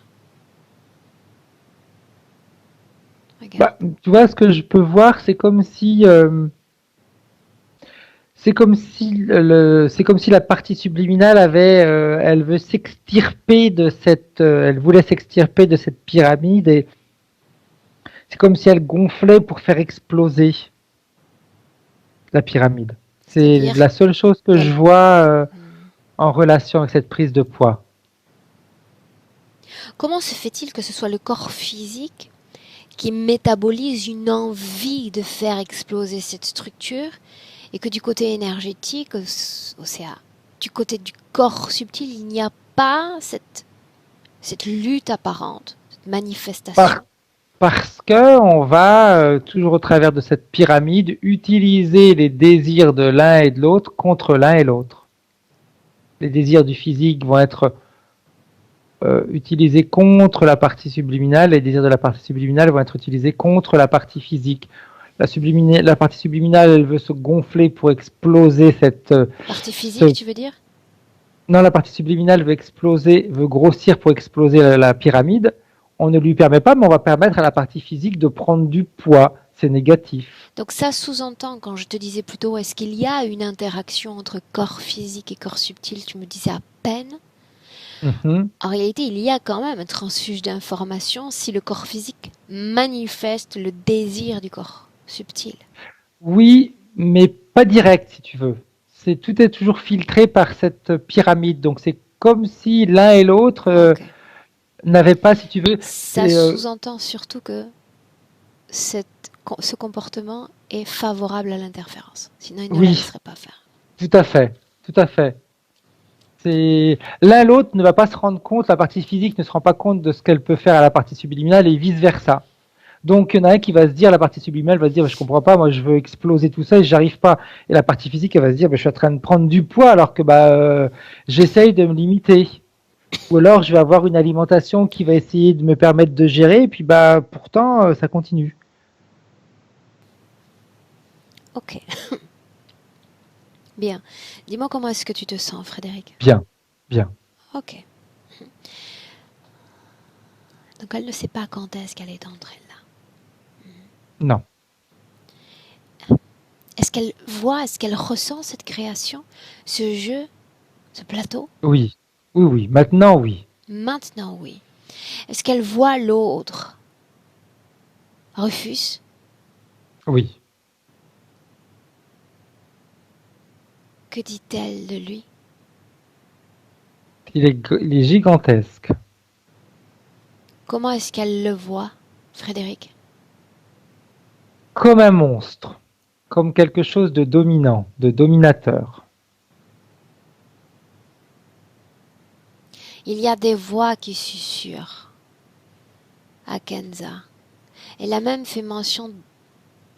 A: Regarde.
D: Bah, tu vois, ce que je peux voir, c'est comme si la partie subliminale elle veut s'extirper de elle voulait s'extirper de cette pyramide et c'est comme si elle gonflait pour faire exploser la pyramide. C'est
A: C'est-à-dire
D: la seule chose que je
A: qu'elle...
D: vois en relation avec cette prise de poids.
A: Comment se fait-il que ce soit le corps physique qui métabolise une envie de faire exploser cette structure et que du côté énergétique, du côté du corps subtil, il n'y a pas cette lutte apparente, cette manifestation?
D: Parce que on va, toujours au travers de cette pyramide, utiliser les désirs de l'un et de l'autre contre l'un et l'autre. Les désirs du physique vont être utilisés contre la partie subliminale, les désirs de la partie subliminale vont être utilisés contre la partie physique. La partie subliminale, elle veut se gonfler pour exploser cette...
A: Partie physique, tu veux dire?
D: Non, la partie subliminale veut exploser, veut grossir pour exploser la pyramide. On ne lui permet pas, mais on va permettre à la partie physique de prendre du poids. C'est négatif.
A: Donc ça sous-entend, quand je te disais plus tôt, est-ce qu'il y a une interaction entre corps physique et corps subtil? Tu me disais à peine. En réalité, il y a quand même un transfuge d'informations si le corps physique manifeste le désir du corps subtil.
D: Oui, mais pas direct, si tu veux. Tout est toujours filtré par cette pyramide. Donc c'est comme si l'un et l'autre
A: Ok.
D: n'avaient pas, si tu veux.
A: Ça sous-entend surtout que ce comportement est favorable à l'interférence. Sinon, il ne la laisserait pas faire.
D: Tout à fait, tout à fait. L'un l'autre ne va pas se rendre compte, la partie physique ne se rend pas compte de ce qu'elle peut faire à la partie subliminale et vice versa. Donc il y en a un qui va se dire, la partie subliminale va se dire, je comprends pas, moi je veux exploser tout ça et j'arrive pas. Et la partie physique elle va se dire, je suis en train de prendre du poids alors que j'essaye de me limiter. Ou alors je vais avoir une alimentation qui va essayer de me permettre de gérer et puis pourtant ça continue.
A: Ok. Bien. Dis-moi comment est-ce que tu te sens, Frédéric?
D: Bien, bien.
A: Ok. Donc elle ne sait pas quand est-ce qu'elle est entrée là.
D: Non.
A: Est-ce qu'elle voit, est-ce qu'elle ressent cette création, ce jeu, ce plateau?
D: Oui, oui, oui. Maintenant, oui.
A: Maintenant, oui. Est-ce qu'elle voit l'autre? Rufus?
D: Oui.
A: Que dit-elle de lui?
D: Il est gigantesque.
A: Comment est-ce qu'elle le voit, Frédéric?
D: Comme un monstre. Comme quelque chose de dominant, de dominateur.
A: Il y a des voix qui susurrent à Kenza. Elle a même fait mention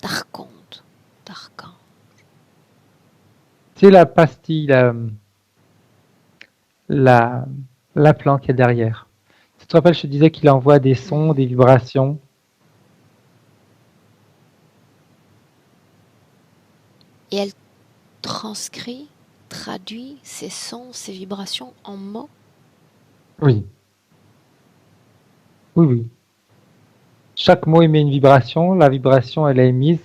A: d'archonte, d'archange.
D: C'est la pastille, l'implant qu'il y a derrière. Tu te rappelles, je te disais qu'il envoie des sons, des vibrations.
A: Et elle transcrit, traduit ces sons, ces vibrations en mots.
D: Oui. Oui, oui. Chaque mot émet une vibration. La vibration, elle est émise.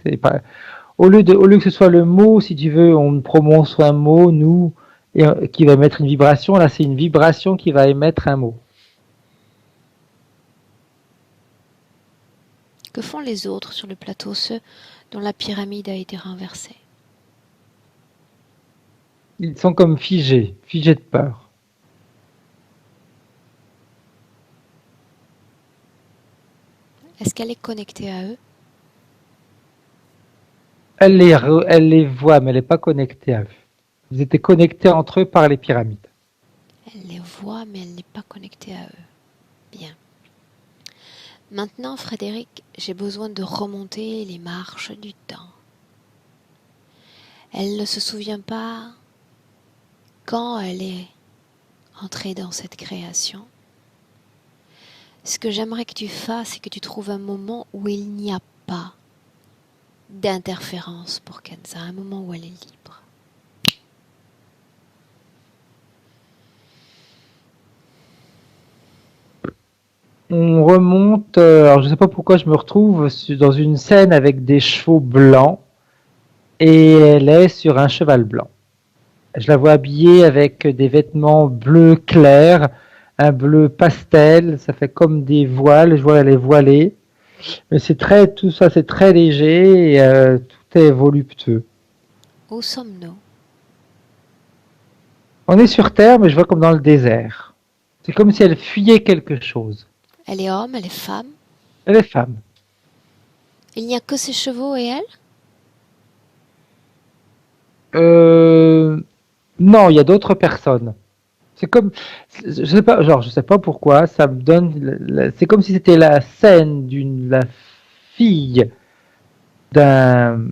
D: Au lieu que ce soit le mot, si tu veux, on prononce un mot, nous, qui va émettre une vibration. Là, c'est une vibration qui va émettre un mot.
A: Que font les autres sur le plateau, ceux dont la pyramide a été renversée?
D: Ils sont comme figés de peur.
A: Est-ce qu'elle est connectée à eux?
D: Elle les voit, mais elle n'est pas connectée à eux. Ils étaient connectés entre eux par les pyramides.
A: Elle les voit, mais elle n'est pas connectée à eux. Bien. Maintenant, Frédéric, j'ai besoin de remonter les marches du temps. Elle ne se souvient pas quand elle est entrée dans cette création. Ce que j'aimerais que tu fasses, c'est que tu trouves un moment où il n'y a pas d'interférence pour Kenza, un moment où elle est libre.
D: On remonte, alors je ne sais pas pourquoi je me retrouve dans une scène avec des chevaux blancs et elle est sur un cheval blanc. Je la vois habillée avec des vêtements bleu clair, un bleu pastel, ça fait comme des voiles, je vois elle est voilée. Mais tout ça c'est très léger et tout est voluptueux.
A: Où sommes-nous?
D: On est sur Terre, mais je vois comme dans le désert. C'est comme si elle fuyait quelque chose.
A: Elle est homme, elle est femme.
D: Elle est femme.
A: Il n'y a que ses chevaux et elle?
D: Non, il y a d'autres personnes. C'est comme, je sais pas, genre, je sais pas pourquoi, ça me donne, c'est comme si c'était la scène la fille d'un,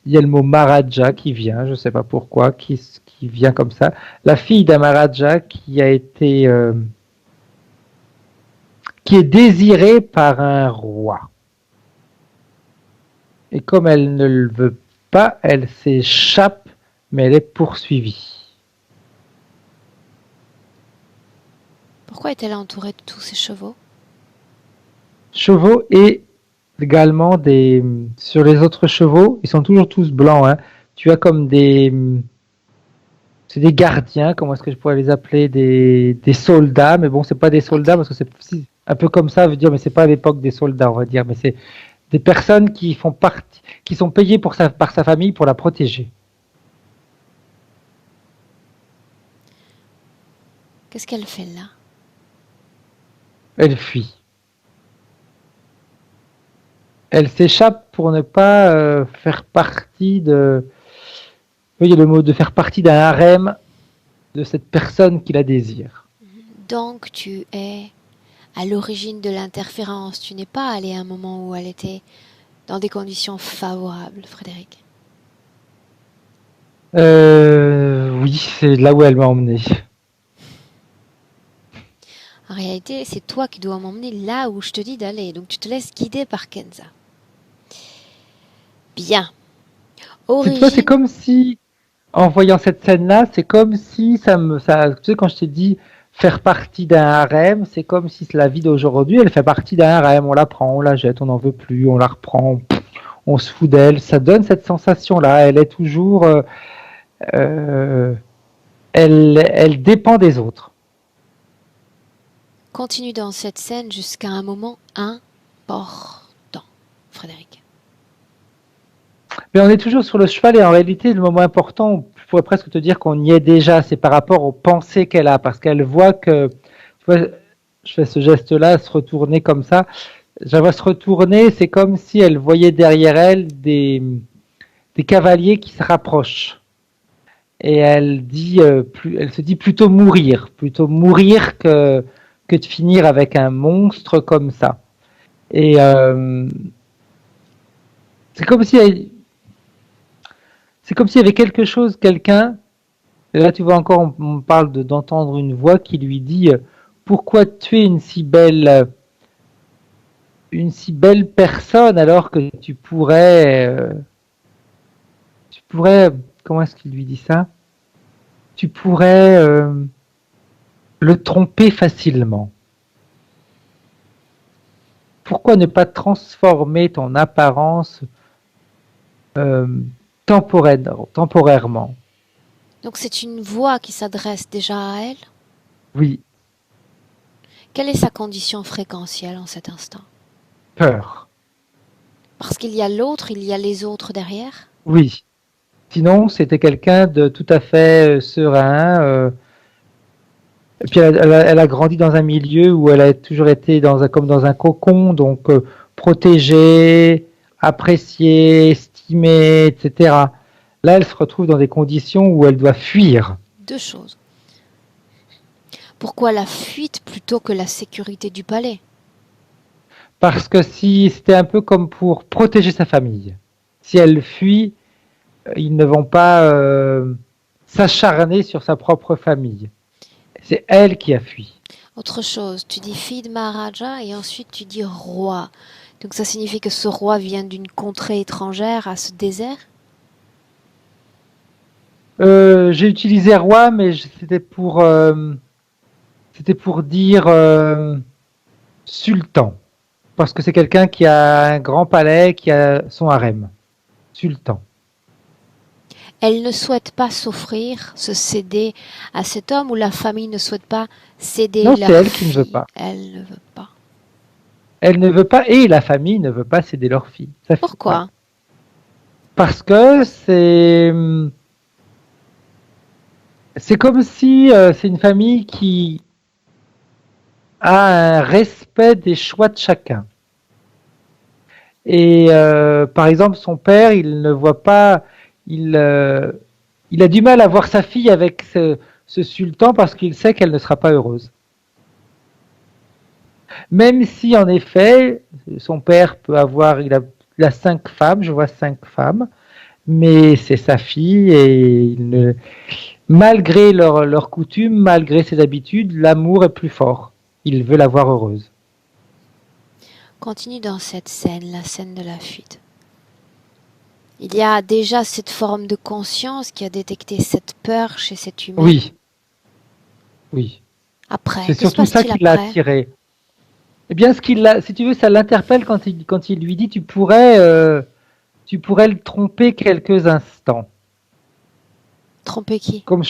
D: il y a le mot Maharaja qui vient, je sais pas pourquoi, qui vient comme ça. La fille d'un Maharaja qui a été, qui est désirée par un roi. Et comme elle ne le veut pas, elle s'échappe, mais elle est poursuivie.
A: Pourquoi est-elle entourée de tous ces chevaux?
D: Chevaux et également sur les autres chevaux, ils sont toujours tous blancs, hein. Tu as comme c'est des gardiens, comment est-ce que je pourrais les appeler, des soldats, mais bon, c'est pas des soldats
A: Ok.
D: parce que c'est un peu comme ça, veut dire, mais c'est pas à l'époque des soldats, on va dire, mais c'est des personnes qui font partie, qui sont payées par sa famille pour la protéger.
A: Qu'est-ce qu'elle fait là?
D: Elle fuit. Elle s'échappe pour ne pas faire partie oui, il y a le mot de faire partie d'un harem de cette personne qui la désire.
A: Donc tu es à l'origine de l'interférence. Tu n'es pas allé à un moment où elle était dans des conditions favorables, Frédéric.
D: Oui, c'est là où elle m'a emmené.
A: En réalité, c'est toi qui dois m'emmener là où je te dis d'aller. Donc tu te laisses guider par Kenza. Bien.
D: Tu vois, c'est
A: Origine.
D: comme si, en voyant cette scène-là, c'est comme si tu sais, quand je t'ai dit faire partie d'un harem, c'est comme si la vie d'aujourd'hui, elle fait partie d'un harem. On la prend, on la jette, on n'en veut plus, on la reprend, on se fout d'elle. Ça donne cette sensation-là. Elle est toujours, euh, elle dépend des autres.
A: Continue dans cette scène jusqu'à un moment important, Frédéric.
D: Mais on est toujours sur le cheval et en réalité, le moment important, je pourrais presque te dire qu'on y est déjà, c'est par rapport aux pensées qu'elle a, parce qu'elle voit que, tu vois, je fais ce geste-là, se retourner comme ça, je la vois se retourner, c'est comme si elle voyait derrière elle des cavaliers qui se rapprochent. Et elle se dit plutôt mourir que de finir avec un monstre comme ça. Et c'est comme si c'est comme s'il y avait quelque chose, quelqu'un. Et là, tu vois encore, on parle d'entendre une voix qui lui dit pourquoi tuer une si belle personne alors que tu pourrais, comment est-ce qu'il lui dit ça? Tu pourrais le tromper facilement. Pourquoi ne pas transformer ton apparence euh, temporairement?
A: Donc c'est une voix qui s'adresse déjà à elle.
D: Oui,
A: Quelle est sa condition fréquentielle en cet instant?
D: peur.
A: Parce qu'il y a l'autre, il y a les autres derrière.
D: Oui. Sinon, c'était quelqu'un de tout à fait serein. Et puis elle a grandi dans un milieu où elle a toujours été comme dans un cocon, donc protégée, appréciée, estimée, etc. Là, elle se retrouve dans des conditions où elle doit fuir.
A: Deux choses. Pourquoi la fuite plutôt que la sécurité du palais?
D: Parce que si c'était un peu comme pour protéger sa famille. Si elle fuit, ils ne vont pas s'acharner sur sa propre famille. C'est elle qui a fui.
A: Autre chose, tu dis fille de Maharaja et ensuite tu dis roi. Donc ça signifie que ce roi vient d'une contrée étrangère à ce désert?
D: J'ai utilisé roi, mais c'était pour dire sultan. Parce que c'est quelqu'un qui a un grand palais, qui a son harem. Sultan.
A: Elle ne souhaite pas s'offrir, se céder à cet homme ou la famille ne souhaite pas céder
D: Non, c'est
A: leur
D: elle qui ne veut
A: fille.
D: pas.
A: Elle ne veut pas.
D: Elle ne veut pas, et la famille ne veut pas céder leur fille. Ouais.
A: Pourquoi?
D: Parce que c'est comme si c'est une famille a un respect des choix de chacun. Et par exemple, son père, il ne voit pas, il, euh, il a du mal à voir sa fille avec ce sultan parce qu'il sait qu'elle ne sera pas heureuse. Même si, en effet, son père peut avoir, il a 5 femmes, je vois 5 femmes, mais c'est sa fille et malgré leurs coutumes, malgré ses habitudes, l'amour est plus fort. Il veut la voir heureuse.
A: Continue dans cette scène, la scène de la fuite. Il y a déjà cette forme de conscience qui a détecté cette peur chez cet humain.
D: Oui, oui.
A: Après,
D: C'est
A: que se
D: surtout ça
A: passe-t-il
D: qui l'a
A: après?
D: attiré. Eh bien, si tu veux, ça l'interpelle quand il lui dit tu pourrais le tromper quelques instants.
A: Tromper qui?
D: Comme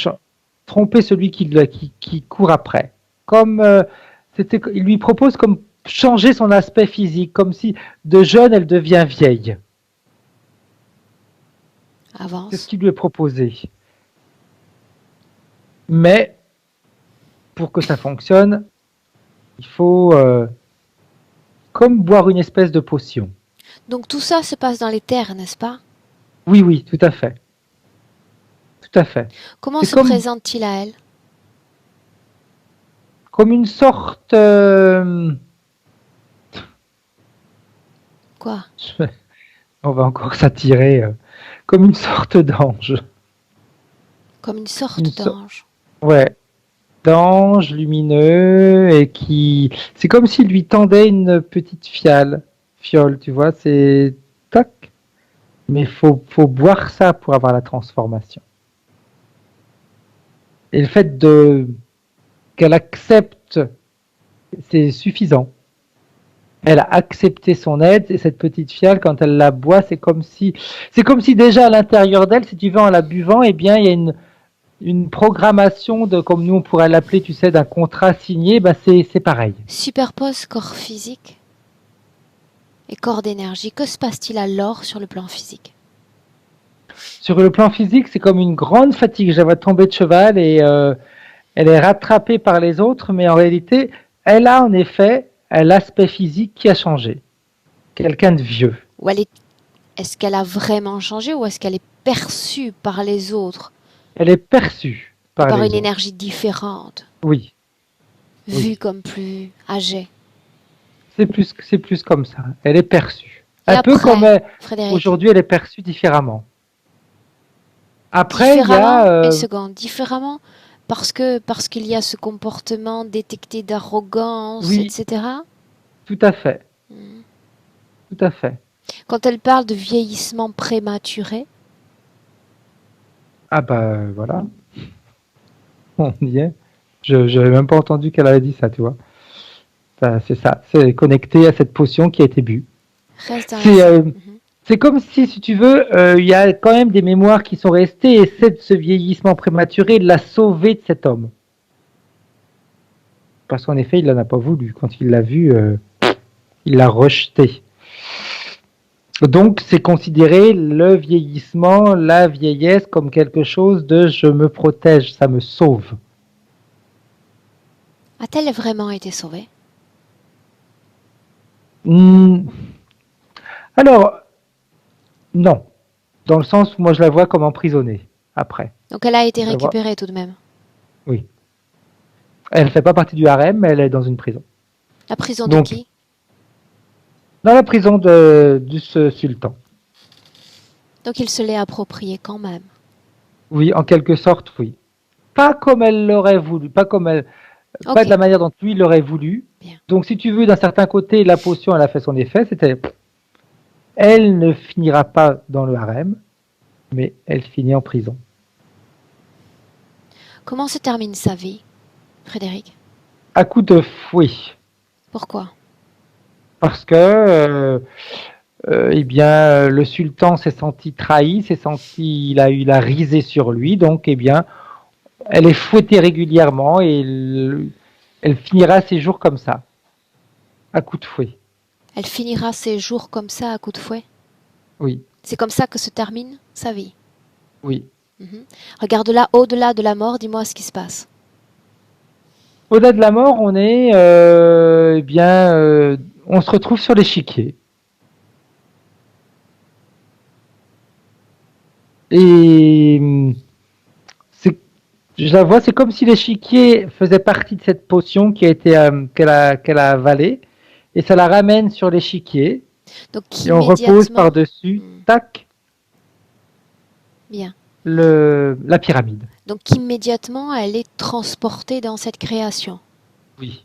D: tromper celui qui court après. Comme il lui propose comme changer son aspect physique, comme si de jeune elle devient vieille. C'est ce
A: Avance.
D: qui lui est proposé. Mais pour que ça fonctionne, il faut comme boire une espèce de potion.
A: Donc tout ça se passe dans les terres, n'est-ce pas?
D: Oui, oui, tout à fait. Tout à fait.
A: Comment
D: C'est
A: se présente-t-il à elle?
D: comme une sorte.
A: Quoi?
D: On va encore s'attirer. Comme une sorte d'ange.
A: Comme une
D: Une
A: sorte
D: so-
A: d'ange.
D: ouais, d'ange lumineux et qui. C'est comme s'il lui tendait une petite fiole, tu vois, c'est. Tac. Mais faut boire ça pour avoir la transformation. Et le fait qu'elle accepte, c'est suffisant. Elle a accepté son aide et cette petite fiole, quand elle la boit, c'est comme si déjà à l'intérieur d'elle, si tu veux, en la buvant, eh bien, il y a une programmation de, comme nous on pourrait l'appeler, tu sais, d'un contrat signé, bah c'est pareil.
A: Superpose corps physique et corps d'énergie. Que se passe-t-il alors sur le plan physique?
D: Sur le plan physique, c'est comme une grande fatigue. J'avais tombé de cheval et elle est rattrapée par les autres, mais en réalité, elle a en effet l'aspect physique qui a changé. Quelqu'un de vieux.
A: Ou est-ce qu'elle a vraiment changé ou est-ce qu'elle est perçue par les autres
D: Elle est perçue
A: et
D: par
A: par une
D: les autres.
A: énergie différente,
D: Oui,
A: vue
D: oui.
A: comme plus âgée?
D: C'est plus comme ça. Elle est perçue.
A: Et
D: Un peu comme
A: après, Frédéric,
D: aujourd'hui, elle est perçue différemment. Après, il y
A: différemment,
D: a
A: une seconde, différemment parce qu'il y a ce comportement détecté d'arrogance,
D: oui,
A: etc.
D: tout à fait,
A: Hmm.
D: tout à fait.
A: Quand elle parle de vieillissement prématuré,
D: Ah bah voilà, on y est. Je n'avais même pas entendu qu'elle avait dit ça, tu vois. Enfin, c'est ça, c'est connecté à cette potion qui a été bue.
A: reste dans la
D: C'est
A: scène.
D: euh, c'est comme si tu veux, il y a quand même des mémoires qui sont restées et ce vieillissement prématuré l'a sauvé de cet homme. Parce qu'en effet, il n'en a pas voulu. Quand il l'a vu, il l'a rejeté. Donc, c'est considéré le vieillissement, la vieillesse comme quelque chose de je me protège, ça me sauve.
A: A-t-elle vraiment été sauvée?
D: Hmm. Alors, non. Dans le sens où moi je la vois comme emprisonnée après.
A: Donc elle a été
D: Je la vois.
A: récupérée tout de même.
D: Oui. Elle ne fait pas partie du harem, mais elle est dans une prison.
A: La prison de
D: Donc,
A: qui?
D: dans la prison de ce sultan.
A: Donc il se l'est appropriée quand même.
D: Oui, en quelque sorte, oui. Pas comme elle l'aurait voulu, pas de
A: Ok,
D: la manière dont lui l'aurait voulu.
A: bien.
D: Donc, si tu veux, d'un certain côté, la potion, elle a fait son effet. C'était, elle ne finira pas dans le harem, mais elle finit en prison.
A: Comment se termine sa vie, Frédéric?
D: À coup de fouet.
A: Pourquoi?
D: Parce que, eh bien, le sultan s'est senti trahi, il a eu la risée sur lui, donc, eh bien, elle est fouettée régulièrement et elle finira ses jours comme ça, à coup de fouet.
A: Elle finira ses jours comme ça à coups de fouet?
D: Oui,
A: C'est comme ça que se termine sa vie.
D: oui.
A: Mhm. Regarde là, au-delà de la mort, dis-moi ce qui se passe.
D: Au-delà de la mort, on est, eh bien, on se retrouve sur l'échiquier. Et c'est, je la vois, c'est comme si l'échiquier faisait partie de cette potion qui a été, qu'elle a avalée, et ça la ramène sur l'échiquier,
A: Donc
D: et on repose
A: immédiatement,
D: par-dessus,
A: hmm,
D: tac,
A: bien.
D: la pyramide.
A: Donc immédiatement, elle est transportée dans cette création.
D: Oui.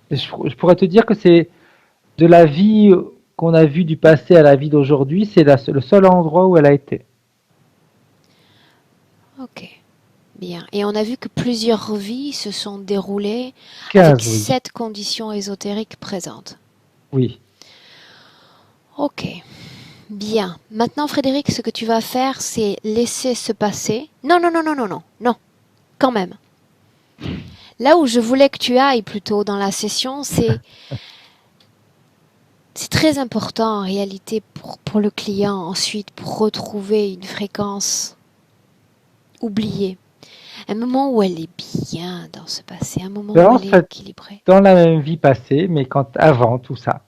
D: Et je pourrais te dire que c'est de la vie qu'on a vue du passé à la vie d'aujourd'hui, c'est le seul endroit où elle a été.
A: Ok, bien. Et on a vu que plusieurs vies se sont déroulées avec
D: 15, oui.
A: 7 conditions ésotériques présentes.
D: Oui.
A: Ok, bien. Maintenant, Frédéric, ce que tu vas faire, c'est laisser se passer. Non, non, non, non, non, non, non, quand même. Là où je voulais que tu ailles plutôt dans la session, c'est très important en réalité pour le client ensuite pour retrouver une fréquence oubliée. Un moment où elle est bien dans ce passé, un moment où
D: En
A: elle est
D: fait,
A: équilibrée.
D: dans la même vie passée, mais avant tout ça,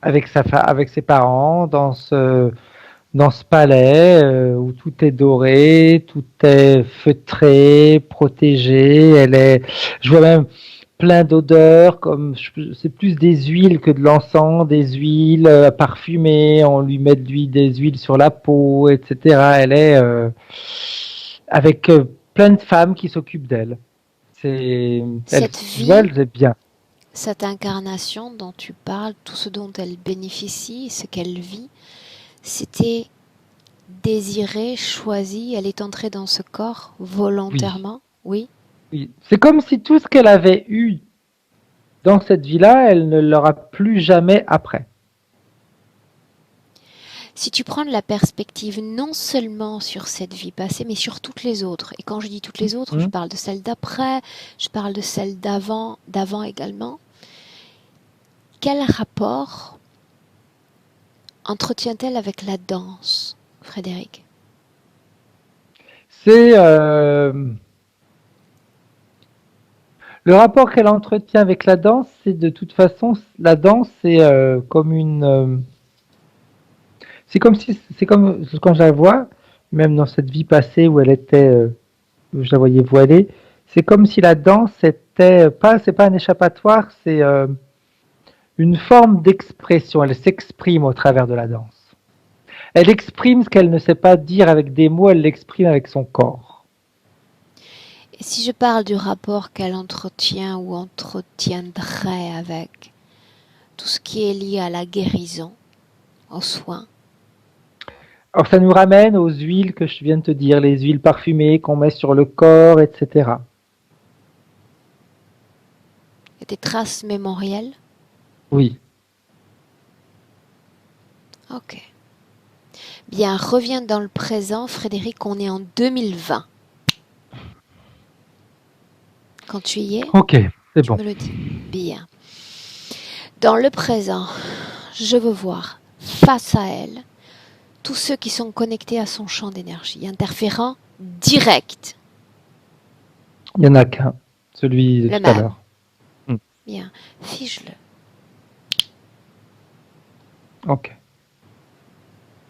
D: avec avec ses parents, dans ce palais où tout est doré, tout est feutré, protégé. Je vois même plein d'odeurs, c'est plus des huiles que de l'encens, des huiles parfumées. On lui met des huiles sur la peau, etc. Elle est avec plein de femmes qui s'occupent d'elle.
A: Cette
D: Je vois,
A: vie,
D: elle est bien.
A: cette incarnation dont tu parles, tout ce dont elle bénéficie, ce qu'elle vit, c'était désiré, choisi, elle est entrée dans ce corps
D: Oui,
A: volontairement, oui.
D: oui. C'est comme si tout ce qu'elle avait eu dans cette vie-là, elle ne l'aura plus jamais après.
A: Si tu prends de la perspective non seulement sur cette vie passée, mais sur toutes les autres, et quand je dis toutes les autres, je
D: Hmm.
A: parle de celle d'après, je parle de celle d'avant également, quel rapport entretient-elle avec la danse, Frédéric?
D: C'est le rapport qu'elle entretient avec la danse, c'est de toute façon, la danse, c'est comme c'est comme si, c'est comme quand je la vois, même dans cette vie passée où elle était, où je la voyais voilée, c'est comme si la danse était pas, c'est pas un échappatoire, c'est une forme d'expression. Elle s'exprime au travers de la danse. Elle exprime ce qu'elle ne sait pas dire avec des mots, elle l'exprime avec son corps.
A: Et si je parle du rapport qu'elle entretient ou entretiendrait avec tout ce qui est lié à la guérison, aux soins,
D: Alors ça nous ramène aux huiles que je viens de te dire, les huiles parfumées qu'on met sur le corps, etc.
A: il y a des traces mémorielles.
D: Oui.
A: Ok. Bien, reviens dans le présent, Frédéric, on est en 2020. Quand tu y es,
D: Ok, c'est
A: tu
D: bon.
A: me le dis. Bien. Dans le présent, je veux voir face à elle tous ceux qui sont connectés à son champ d'énergie, interférant direct,
D: Il n'y en a qu'un, celui de
A: le
D: tout à
A: même.
D: l'heure. Hmm.
A: Bien, fiche-le.
D: Ok.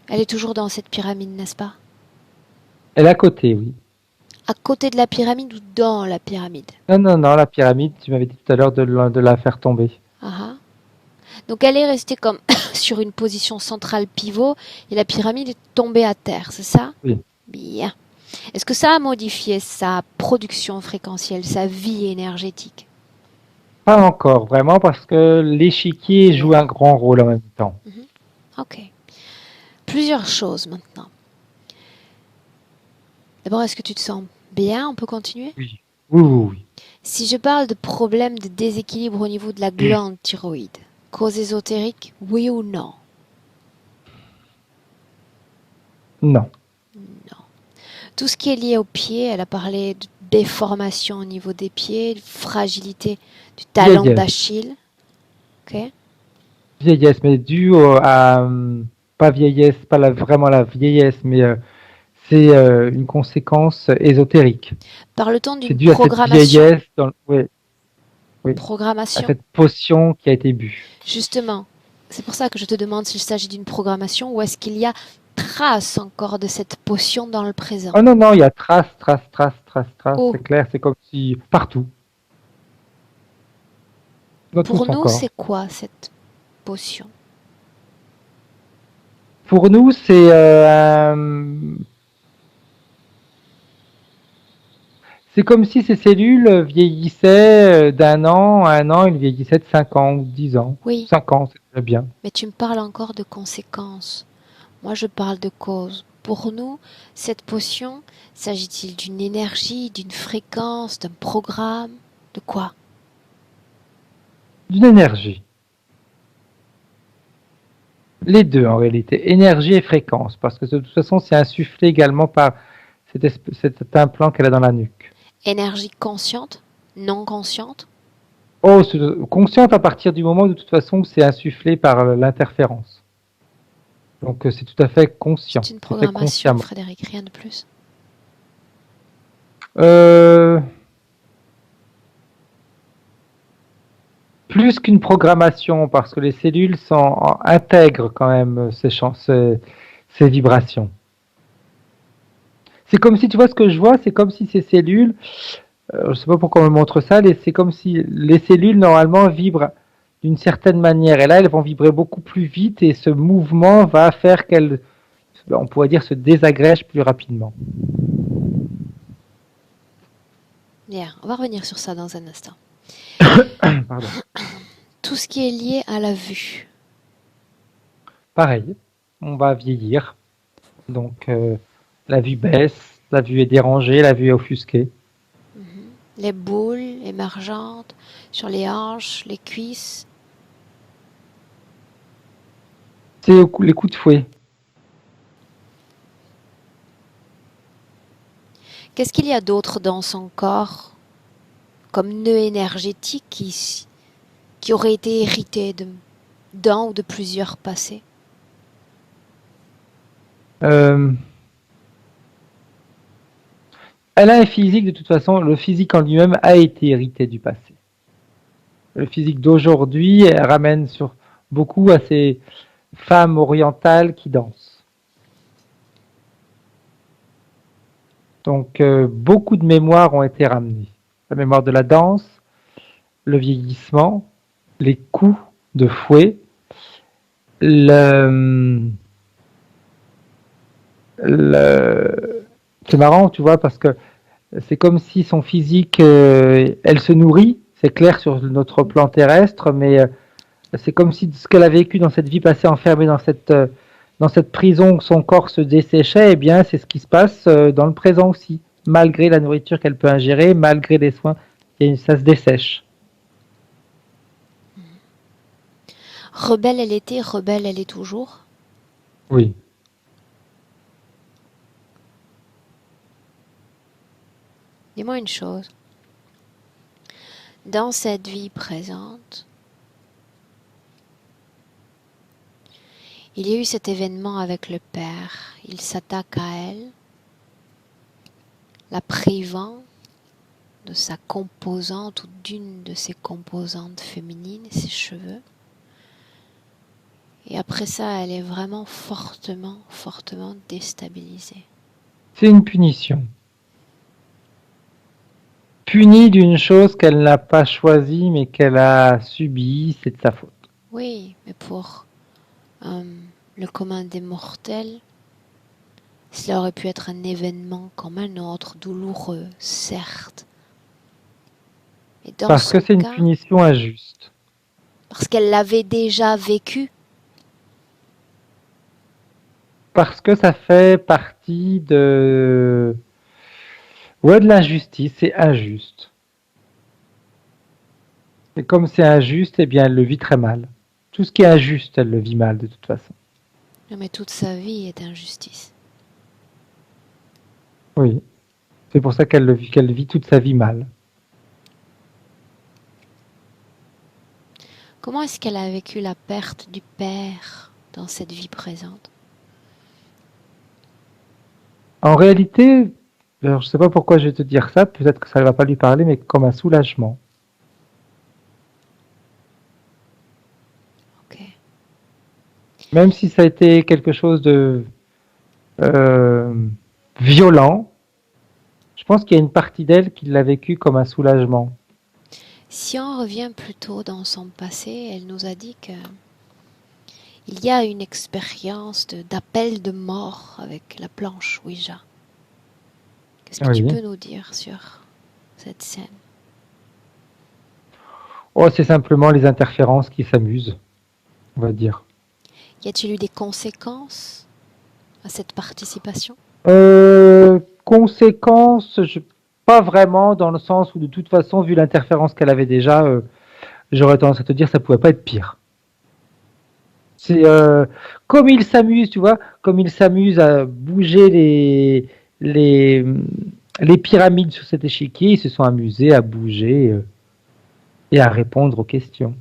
A: Elle est toujours dans cette pyramide, n'est-ce pas?
D: Elle est à côté, oui.
A: À côté de la pyramide ou dans la pyramide?
D: Non, non, non, la pyramide, tu m'avais dit tout à l'heure de la faire tomber.
A: Ah ah. Donc elle est restée comme sur une position centrale pivot et la pyramide est tombée à terre, c'est ça?
D: Oui.
A: Bien. Est-ce que ça a modifié sa production fréquentielle, sa vie énergétique?
D: Pas encore, vraiment, parce que l'échiquier
A: Bien.
D: joue un grand rôle en même temps.
A: Ok. Plusieurs choses maintenant. D'abord, est-ce que tu te sens bien? On peut continuer?
D: Oui. Oui, oui, oui.
A: Si je parle de problèmes de déséquilibre au niveau de la glande thyroïde, cause ésotérique, oui ou non?
D: Non.
A: Non. Tout ce qui est lié aux pieds, elle a parlé de déformation au niveau des pieds, de fragilité du talon
D: Vieillesse.
A: d'Achille. Ok.
D: Vieillesse, mais due à, pas vieillesse, pas vraiment la vieillesse, mais c'est une conséquence ésotérique.
A: Parle-t-on
D: C'est
A: d'une
D: dû à cette
A: programmation?
D: vieillesse, oui, oui, à
A: Programmation.
D: cette potion qui a été bue.
A: Justement, c'est pour ça que je te demande s'il s'agit d'une programmation ou est-ce qu'il y a trace encore de cette potion dans le présent.
D: Oh non, non, il y a trace, trace, trace, trace, trace,
A: Oh,
D: c'est clair, c'est comme si partout, dans tout
A: pour
D: son
A: nous,
D: corps.
A: c'est quoi cette potion?
D: Pour nous, c'est comme si ces cellules vieillissaient d'un an à un an, ils vieillissaient de 5 ans ou 10 ans.
A: Oui,
D: 5 ans, c'est très bien.
A: mais tu me parles encore de conséquences. Moi, je parle de cause. Pour nous, cette potion, s'agit-il d'une énergie, d'une fréquence, d'un programme? De quoi?
D: D'une énergie. Les deux en réalité, énergie et fréquence, parce que de toute façon c'est insufflé également par cet implant qu'elle a dans la nuque.
A: Énergie consciente? Non consciente?
D: Oh, consciente à partir du moment de toute façon où c'est insufflé par l'interférence. Donc c'est tout à fait conscient,
A: C'est une
D: c'est fait
A: programmation,
D: consciemment.
A: Frédéric, rien de plus.
D: Euh, Plus qu'une programmation, parce que les cellules intègrent quand même ces vibrations. C'est comme si, tu vois ce que je vois, c'est comme si ces cellules, je ne sais pas pourquoi on me montre ça, c'est comme si les cellules normalement vibrent d'une certaine manière, et là elles vont vibrer beaucoup plus vite, et ce mouvement va faire qu'elles, on pourrait dire, se désagrègent plus rapidement.
A: Bien, on va revenir sur ça dans un instant.
D: Pardon.
A: Tout ce qui est lié à la vue.
D: Pareil, on va vieillir, donc la vue baisse, la vue est dérangée, la vue est offusquée.
A: Les boules émergentes sur les hanches, les cuisses.
D: C'est les coups de fouet.
A: Qu'est-ce qu'il y a d'autre dans son corps comme nœud énergétique qui aurait été hérité d'un ou de plusieurs passés?
D: Euh, Elle a un physique, de toute façon, le physique en lui-même a été hérité du passé. Le physique d'aujourd'hui ramène sur beaucoup à ces femmes orientales qui dansent. Donc beaucoup de mémoires ont été ramenées. La mémoire de la danse, le vieillissement, les coups de fouet, c'est marrant, tu vois, parce que c'est comme si son physique, elle se nourrit, c'est clair sur notre plan terrestre, mais c'est comme si ce qu'elle a vécu dans cette vie passée enfermée dans cette prison où son corps se desséchait, eh bien c'est ce qui se passe dans le présent aussi. Malgré la nourriture qu'elle peut ingérer, malgré les soins, ça se dessèche.
A: Rebelle elle était, rebelle elle est toujours.
D: Oui.
A: Dis-moi une chose. Dans cette vie présente, il y a eu cet événement avec le père. Il s'attaque à elle, la privant de sa composante ou d'une de ses composantes féminines, ses cheveux. Et après ça, elle est vraiment fortement, fortement déstabilisée.
D: C'est une punition. Punie d'une chose qu'elle n'a pas choisie mais qu'elle a subie, c'est de sa faute.
A: Oui, mais pour le commun des mortels, cela aurait pu être un événement comme un autre, douloureux, certes. Et dans
D: Parce que
A: son
D: c'est une
A: cas,
D: punition injuste.
A: parce qu'elle l'avait déjà vécu.
D: Parce que ça fait partie ouais, de l'injustice, c'est injuste. Et comme c'est injuste, eh bien, elle le vit très mal. Tout ce qui est injuste, elle le vit mal de toute façon.
A: Non, mais toute sa vie est injustice.
D: Oui. C'est pour ça qu'elle vit toute sa vie mal.
A: Comment est-ce qu'elle a vécu la perte du père dans cette vie présente?
D: En réalité, alors, je sais pas pourquoi je vais te dire ça, peut-être que ça ne va pas lui parler, mais comme un soulagement.
A: Ok.
D: Même si ça a été quelque chose de euh, violent, je pense qu'il y a une partie d'elle qui l'a vécu comme un soulagement.
A: Si on revient plutôt dans son passé, elle nous a dit que il y a une expérience d'appel de mort avec la planche Ouija. Qu'est-ce que tu
D: Oui.
A: peux nous dire sur cette scène?
D: Oh, c'est simplement les interférences qui s'amusent, on va dire.
A: Y a-t-il eu des conséquences à cette participation?
D: Conséquences, pas vraiment, dans le sens où de toute façon, vu l'interférence qu'elle avait déjà, j'aurais tendance à te dire ça pouvait pas être pire. C'est comme ils s'amusent, tu vois, comme ils s'amusent à bouger les, les pyramides sur cet échiquier, ils se sont amusés à bouger et à répondre aux questions.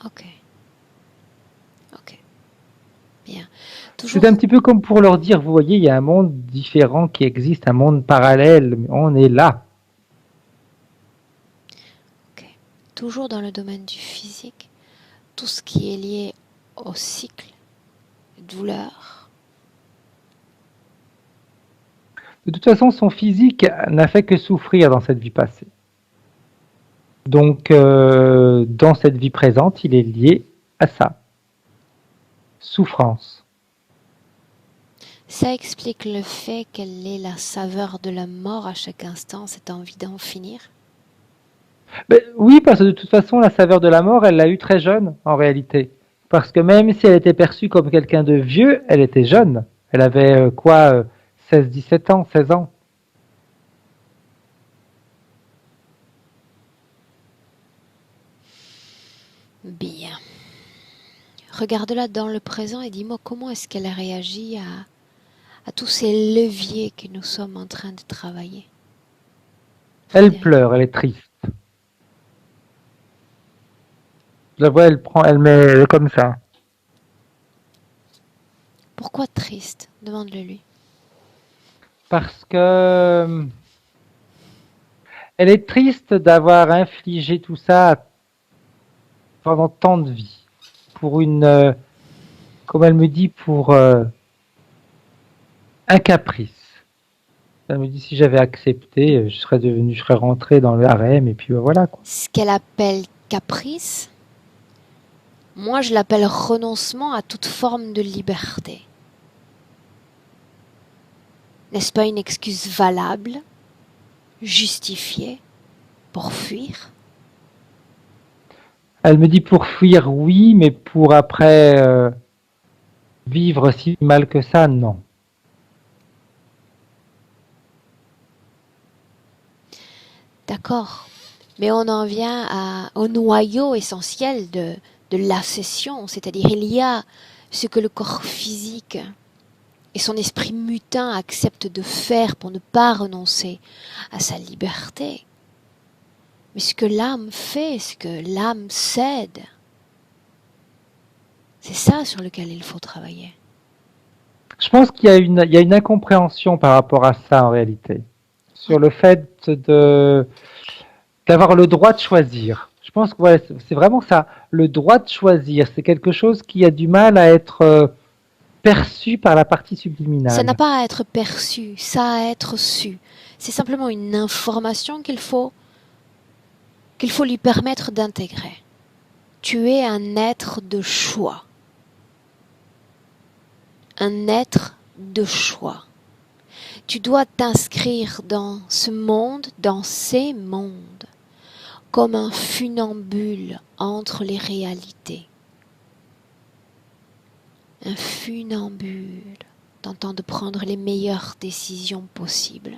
A: Ok, ok, bien.
D: C'est un
A: Toujours,
D: petit peu comme pour leur dire, vous voyez, il y a un monde différent qui existe, un monde parallèle, mais on est là.
A: ok. Toujours dans le domaine du physique, tout ce qui est lié au cycle, douleur.
D: De toute façon, son physique n'a fait que souffrir dans cette vie passée. Donc, dans cette vie présente, il est lié à ça. Souffrance.
A: Ça explique le fait qu'elle ait la saveur de la mort à chaque instant, cette envie d'en finir.
D: Ben, oui, parce que de toute façon, la saveur de la mort, elle l'a eu très jeune, en réalité. Parce que même si elle était perçue comme quelqu'un de vieux, elle était jeune. Elle avait quoi, 16, 17 ans, 16 ans.
A: Bien. Regarde-la dans le présent et dis-moi comment est-ce qu'elle a réagi à tous ces leviers que nous sommes en train de travailler.
D: Elle
A: Frédéric,
D: pleure, elle est triste. Je la vois, elle met comme ça.
A: pourquoi triste? Demande-le lui.
D: Parce que elle est triste d'avoir infligé tout ça pendant tant de vie. Pour une, comme elle me dit, pour un caprice. Elle me dit si j'avais accepté, je serais rentré dans le harem et puis voilà quoi.
A: Ce qu'elle appelle caprice, moi je l'appelle renoncement à toute forme de liberté. N'est-ce pas une excuse valable, justifiée, pour fuir?
D: Elle me dit pour fuir oui, mais pour après vivre si mal que ça, non.
A: D'accord. Mais on en vient au noyau essentiel de la session, c'est-à-dire il y a ce que le corps physique et son esprit mutin acceptent de faire pour ne pas renoncer à sa liberté. Mais ce que l'âme fait, ce que l'âme cède, c'est ça sur lequel il faut travailler.
D: Je pense il y a une incompréhension par rapport à ça en réalité, sur le fait d'avoir le droit de choisir. Je pense que ouais, c'est vraiment ça, le droit de choisir. C'est quelque chose qui a du mal à être perçu par la partie
A: Ça n'a
D: subliminale.
A: pas à être perçu, ça a à être su. C'est simplement une information qu'il faut lui permettre d'intégrer. Tu es un être de choix. Un être de choix. Tu dois t'inscrire dans ce monde, dans ces mondes, comme un funambule entre les réalités. Un funambule tentant de prendre les meilleures décisions possibles,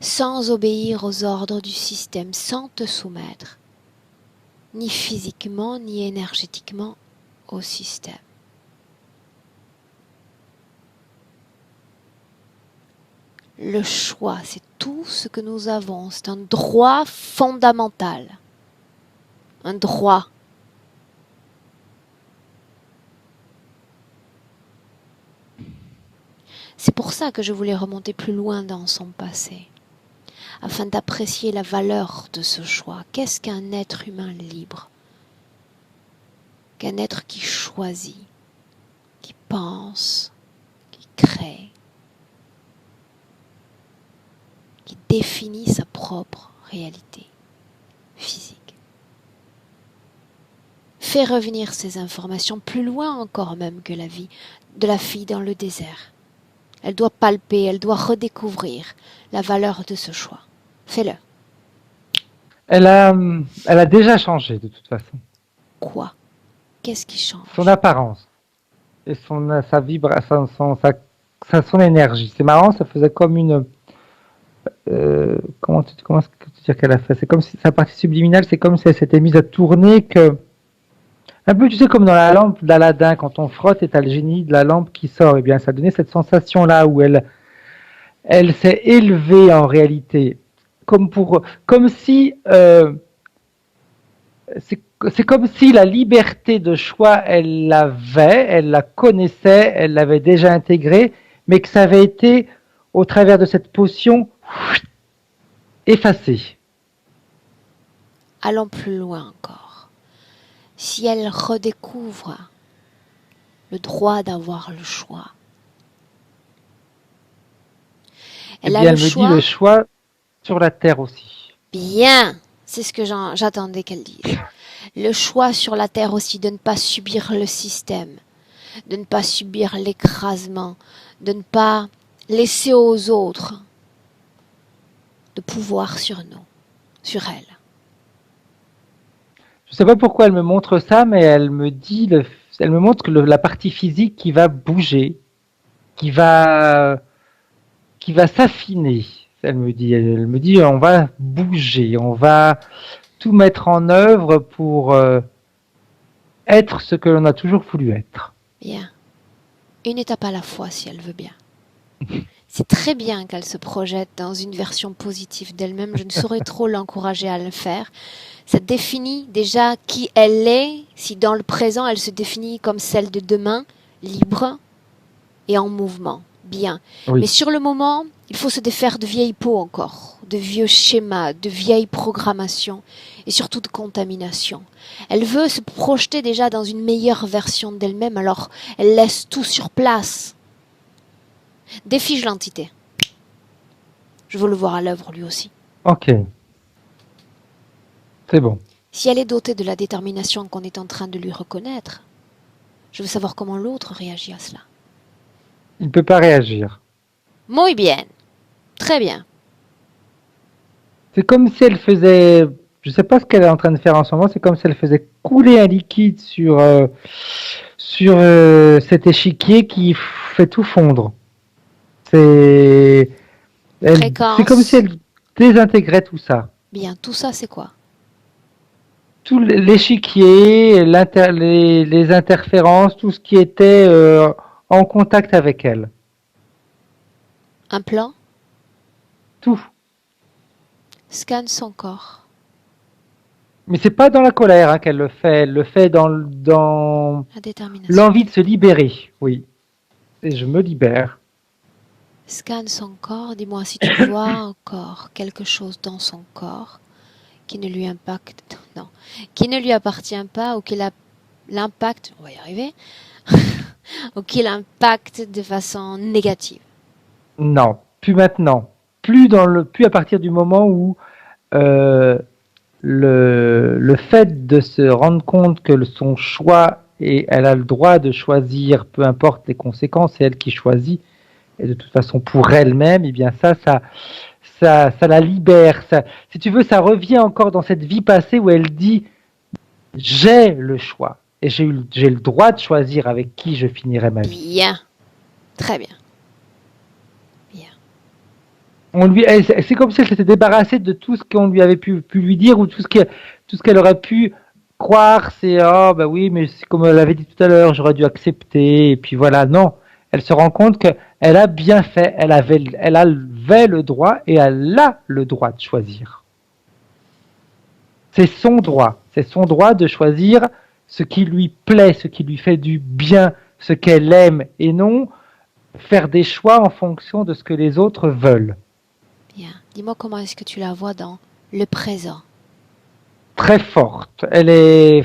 A: sans obéir aux ordres du système, sans te soumettre, ni physiquement ni énergétiquement, au système. Le choix, c'est tout ce que nous avons, c'est un droit fondamental, un droit. C'est pour ça que je voulais remonter plus loin dans son passé, afin d'apprécier la valeur de ce choix. Qu'est-ce qu'un être humain libre? Qu'un être qui choisit, qui pense, qui crée, qui définit sa propre réalité physique. Fait revenir ces informations plus loin encore même que la vie de la fille dans le désert. Elle doit palper, elle doit redécouvrir la valeur de ce choix. Fais-le.
D: Elle a déjà changé de toute façon.
A: Quoi? Qu'est-ce qui change?
D: Son apparence et sa vibration, son énergie. C'est marrant, ça faisait comme une. Comment est-ce que tu dire qu'elle a fait? C'est comme si sa partie subliminale, c'est comme si elle s'était mise à tourner que. Un peu, tu sais, comme dans la lampe d'Aladin, quand on frotte et t'as le génie de la lampe qui sort, et bien, ça donnait cette sensation-là où elle s'est élevée en réalité, comme si, c'est comme si la liberté de choix, elle l'avait, elle la connaissait, elle l'avait déjà intégrée, mais que ça avait été, au travers de cette potion, effacé.
A: Allons plus loin encore. Si elle redécouvre le droit d'avoir le choix, elle a le choix.
D: Dit le choix sur la terre aussi.
A: Bien, c'est ce que j'attendais qu'elle dise. Le choix sur la terre aussi de ne pas subir le système, de ne pas subir l'écrasement, de ne pas laisser aux autres de pouvoir sur nous, sur elle.
D: Je sais pas pourquoi elle me montre ça, mais elle me montre que la partie physique qui va bouger, qui va s'affiner. Elle me dit, on va bouger, on va tout mettre en œuvre pour être ce que l'on a toujours voulu être.
A: Bien. Une étape à la fois, si elle veut bien. C'est très bien qu'elle se projette dans une version positive d'elle-même. Je ne saurais trop l'encourager à le faire. Ça définit déjà qui elle est, si dans le présent elle se définit comme celle de demain, libre et en mouvement. Bien.
D: Oui.
A: Mais sur le moment, il faut se défaire de vieilles peaux encore, de vieux schémas, de vieilles programmations et surtout de contamination. Elle veut se projeter déjà dans une meilleure version d'elle-même, alors elle laisse tout sur place. Défige l'entité. Je veux le voir à l'œuvre lui aussi.
D: Ok. C'est bon.
A: Si elle est dotée de la détermination qu'on est en train de lui reconnaître, je veux savoir comment l'autre réagit à cela.
D: Il ne peut pas réagir.
A: Muy bien. Très bien.
D: C'est comme si elle faisait, je sais pas ce qu'elle est en train de faire en ce moment, c'est comme si elle faisait couler un liquide sur cet échiquier qui fait tout fondre. C'est comme si elle désintégrait tout ça.
A: Bien, tout ça c'est quoi?
D: Tout l'échiquier, les interférences, tout ce qui était en contact avec elle.
A: Un plan?
D: Tout.
A: Scanne son corps.
D: Mais c'est pas dans la colère qu'elle le fait. Elle le fait dans
A: La détermination.
D: l'envie de se libérer. Oui. Et je me libère.
A: Scanne son corps. Dis-moi si tu vois encore quelque chose dans son corps qui ne lui impacte, non, qui ne lui appartient pas ou qui l'impacte, on va y arriver, ou qui l'impacte de façon négative.
D: Non, plus maintenant. Plus à partir du moment où le fait de se rendre compte que son choix et elle a le droit de choisir, peu importe les conséquences, c'est elle qui choisit. Et de toute façon, pour elle-même, eh bien ça la libère. Ça, si tu veux, ça revient encore dans cette vie passée où elle dit j'ai le choix et j'ai le droit de choisir avec qui je finirai ma vie.
A: Bien, très bien.
D: C'est comme si elle s'était débarrassée de tout ce qu'on lui avait pu lui dire ou tout ce qu'elle aurait pu croire. C'est bah oui, mais c'est comme elle avait dit tout à l'heure, j'aurais dû accepter. Et puis voilà, non. Elle se rend compte qu'elle a bien fait, elle avait le droit et elle a le droit de choisir. C'est son droit de choisir ce qui lui plaît, ce qui lui fait du bien, ce qu'elle aime et non faire des choix en fonction de ce que les autres veulent.
A: Bien. Dis-moi comment est-ce que tu la vois dans le présent.
D: Très forte. Elle est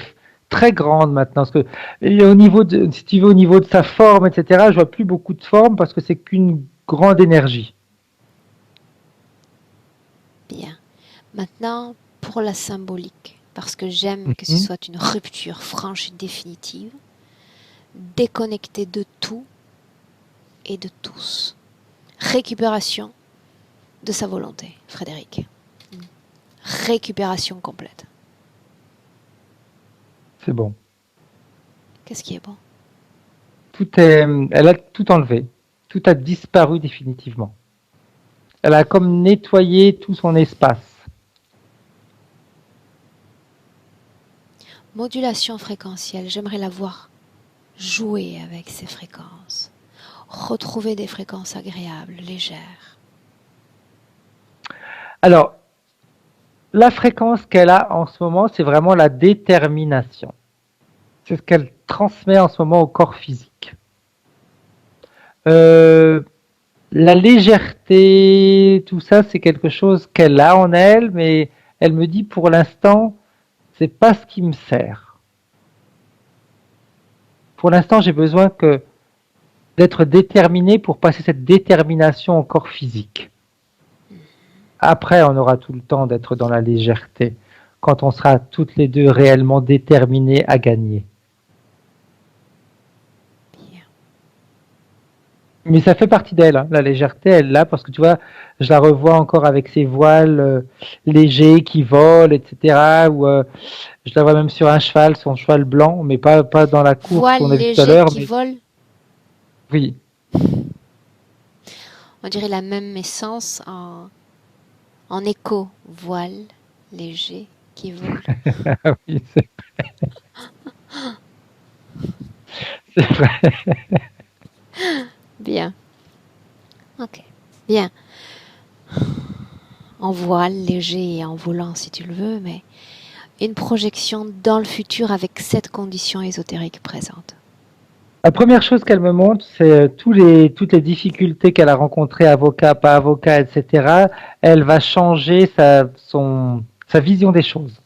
D: très grande maintenant. Parce que, et au niveau de, si tu veux, au niveau de sa forme, etc., je vois plus beaucoup de forme parce que c'est qu'une grande énergie.
A: Bien. Maintenant, pour la symbolique, parce que j'aime que ce
D: Mhm.
A: soit une rupture franche et définitive, déconnectée de tout et de tous. Récupération de sa volonté, Frédéric. Récupération complète.
D: C'est bon.
A: Qu'est-ce qui est bon?
D: Elle a tout enlevé. Tout a disparu définitivement. Elle a comme nettoyé tout son espace.
A: Modulation fréquentielle, j'aimerais la voir jouer avec ces fréquences. Retrouver des fréquences agréables, légères.
D: Alors, la fréquence qu'elle a en ce moment, c'est vraiment la détermination. C'est ce qu'elle transmet en ce moment au corps physique. Euh, la légèreté, tout ça, c'est quelque chose qu'elle a en elle, mais elle me dit pour l'instant, c'est pas ce qui me sert. Pour l'instant, j'ai besoin d'être déterminé pour passer cette détermination au corps physique. Après, on aura tout le temps d'être dans la légèreté, quand on sera toutes les deux réellement déterminées à gagner.
A: Bien.
D: Mais ça fait partie d'elle, hein. La légèreté, elle l'a, parce que tu vois, je la revois encore avec ses voiles légers qui volent, etc. Ou je la vois même sur un cheval, son cheval blanc, mais pas dans la course
A: Voile
D: qu'on a vu tout à
A: léger
D: l'heure,
A: qui
D: mais
A: vole,
D: oui,
A: on dirait la même essence en écho. Voile léger qui vole.
D: oui, c'est vrai.
A: Bien. Ok. Bien. En voile léger et en volant si tu le veux, mais une projection dans le futur avec cette condition ésotérique présente.
D: La première chose qu'elle me montre, c'est toutes les difficultés qu'elle a rencontrées, avocat, pas avocat, etc. Elle va changer sa vision des choses.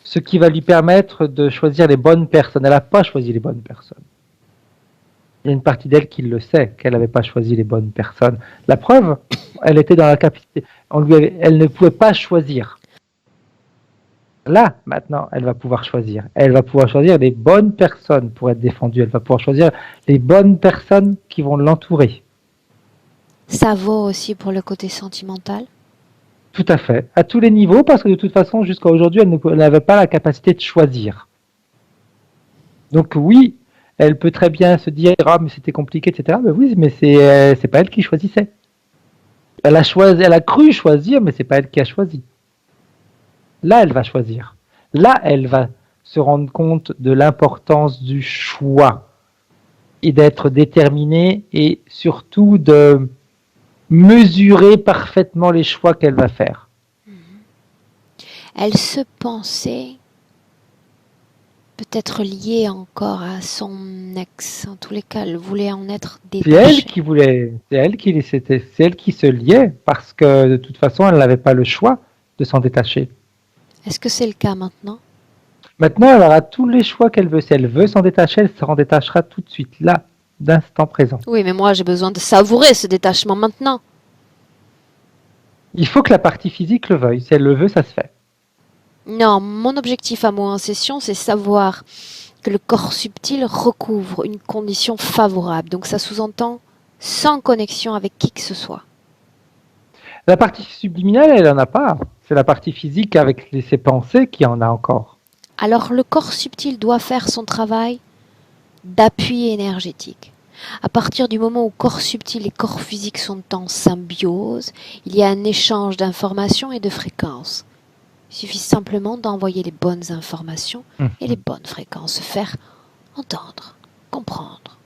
D: Ce qui va lui permettre de choisir les bonnes personnes. Elle n'a pas choisi les bonnes personnes. Il y a une partie d'elle qui le sait, qu'elle n'avait pas choisi les bonnes personnes. La preuve, elle était dans la capacité. Elle ne pouvait pas choisir. Là, maintenant, elle va pouvoir choisir. Elle va pouvoir choisir les bonnes personnes pour être défendue. Elle va pouvoir choisir les bonnes personnes qui vont l'entourer.
A: Ça vaut aussi pour le côté sentimental.
D: Tout à fait. À tous les niveaux, parce que de toute façon, jusqu'à aujourd'hui, elle n'avait pas la capacité de choisir. Donc oui, elle peut très bien se dire ah mais c'était compliqué, etc. Mais oui, mais c'est pas elle qui choisissait. Elle a cru choisir, mais c'est pas elle qui a choisi. Là, elle va choisir. Là, elle va se rendre compte de l'importance du choix et d'être déterminée et surtout de mesurer parfaitement les choix qu'elle va faire.
A: Elle se pensait peut-être liée encore à son ex. En tous les cas, elle voulait en être
D: C'est elle
A: détachée.
D: qui voulait, c'est elle qui se liait parce que de toute façon, elle n'avait pas le choix de s'en détacher.
A: Est-ce que c'est le cas maintenant?
D: Maintenant, elle aura tous les choix qu'elle veut. Si elle veut s'en détacher, elle s'en détachera tout de suite, là, d'instant présent.
A: Oui, mais moi j'ai besoin de savourer ce détachement maintenant.
D: Il faut que la partie physique le veuille. Si elle le veut, ça se fait.
A: Non, mon objectif à moi en session, c'est savoir que le corps subtil recouvre une condition favorable. Donc ça sous-entend sans connexion avec qui que ce soit.
D: La partie subliminale, elle en a pas. C'est la partie physique avec ses pensées qui en a encore.
A: Alors le corps subtil doit faire son travail d'appui énergétique. À partir du moment où corps subtil et corps physique sont en symbiose, il y a un échange d'informations et de fréquences. Il suffit simplement d'envoyer les bonnes informations et les bonnes fréquences, se faire entendre, comprendre.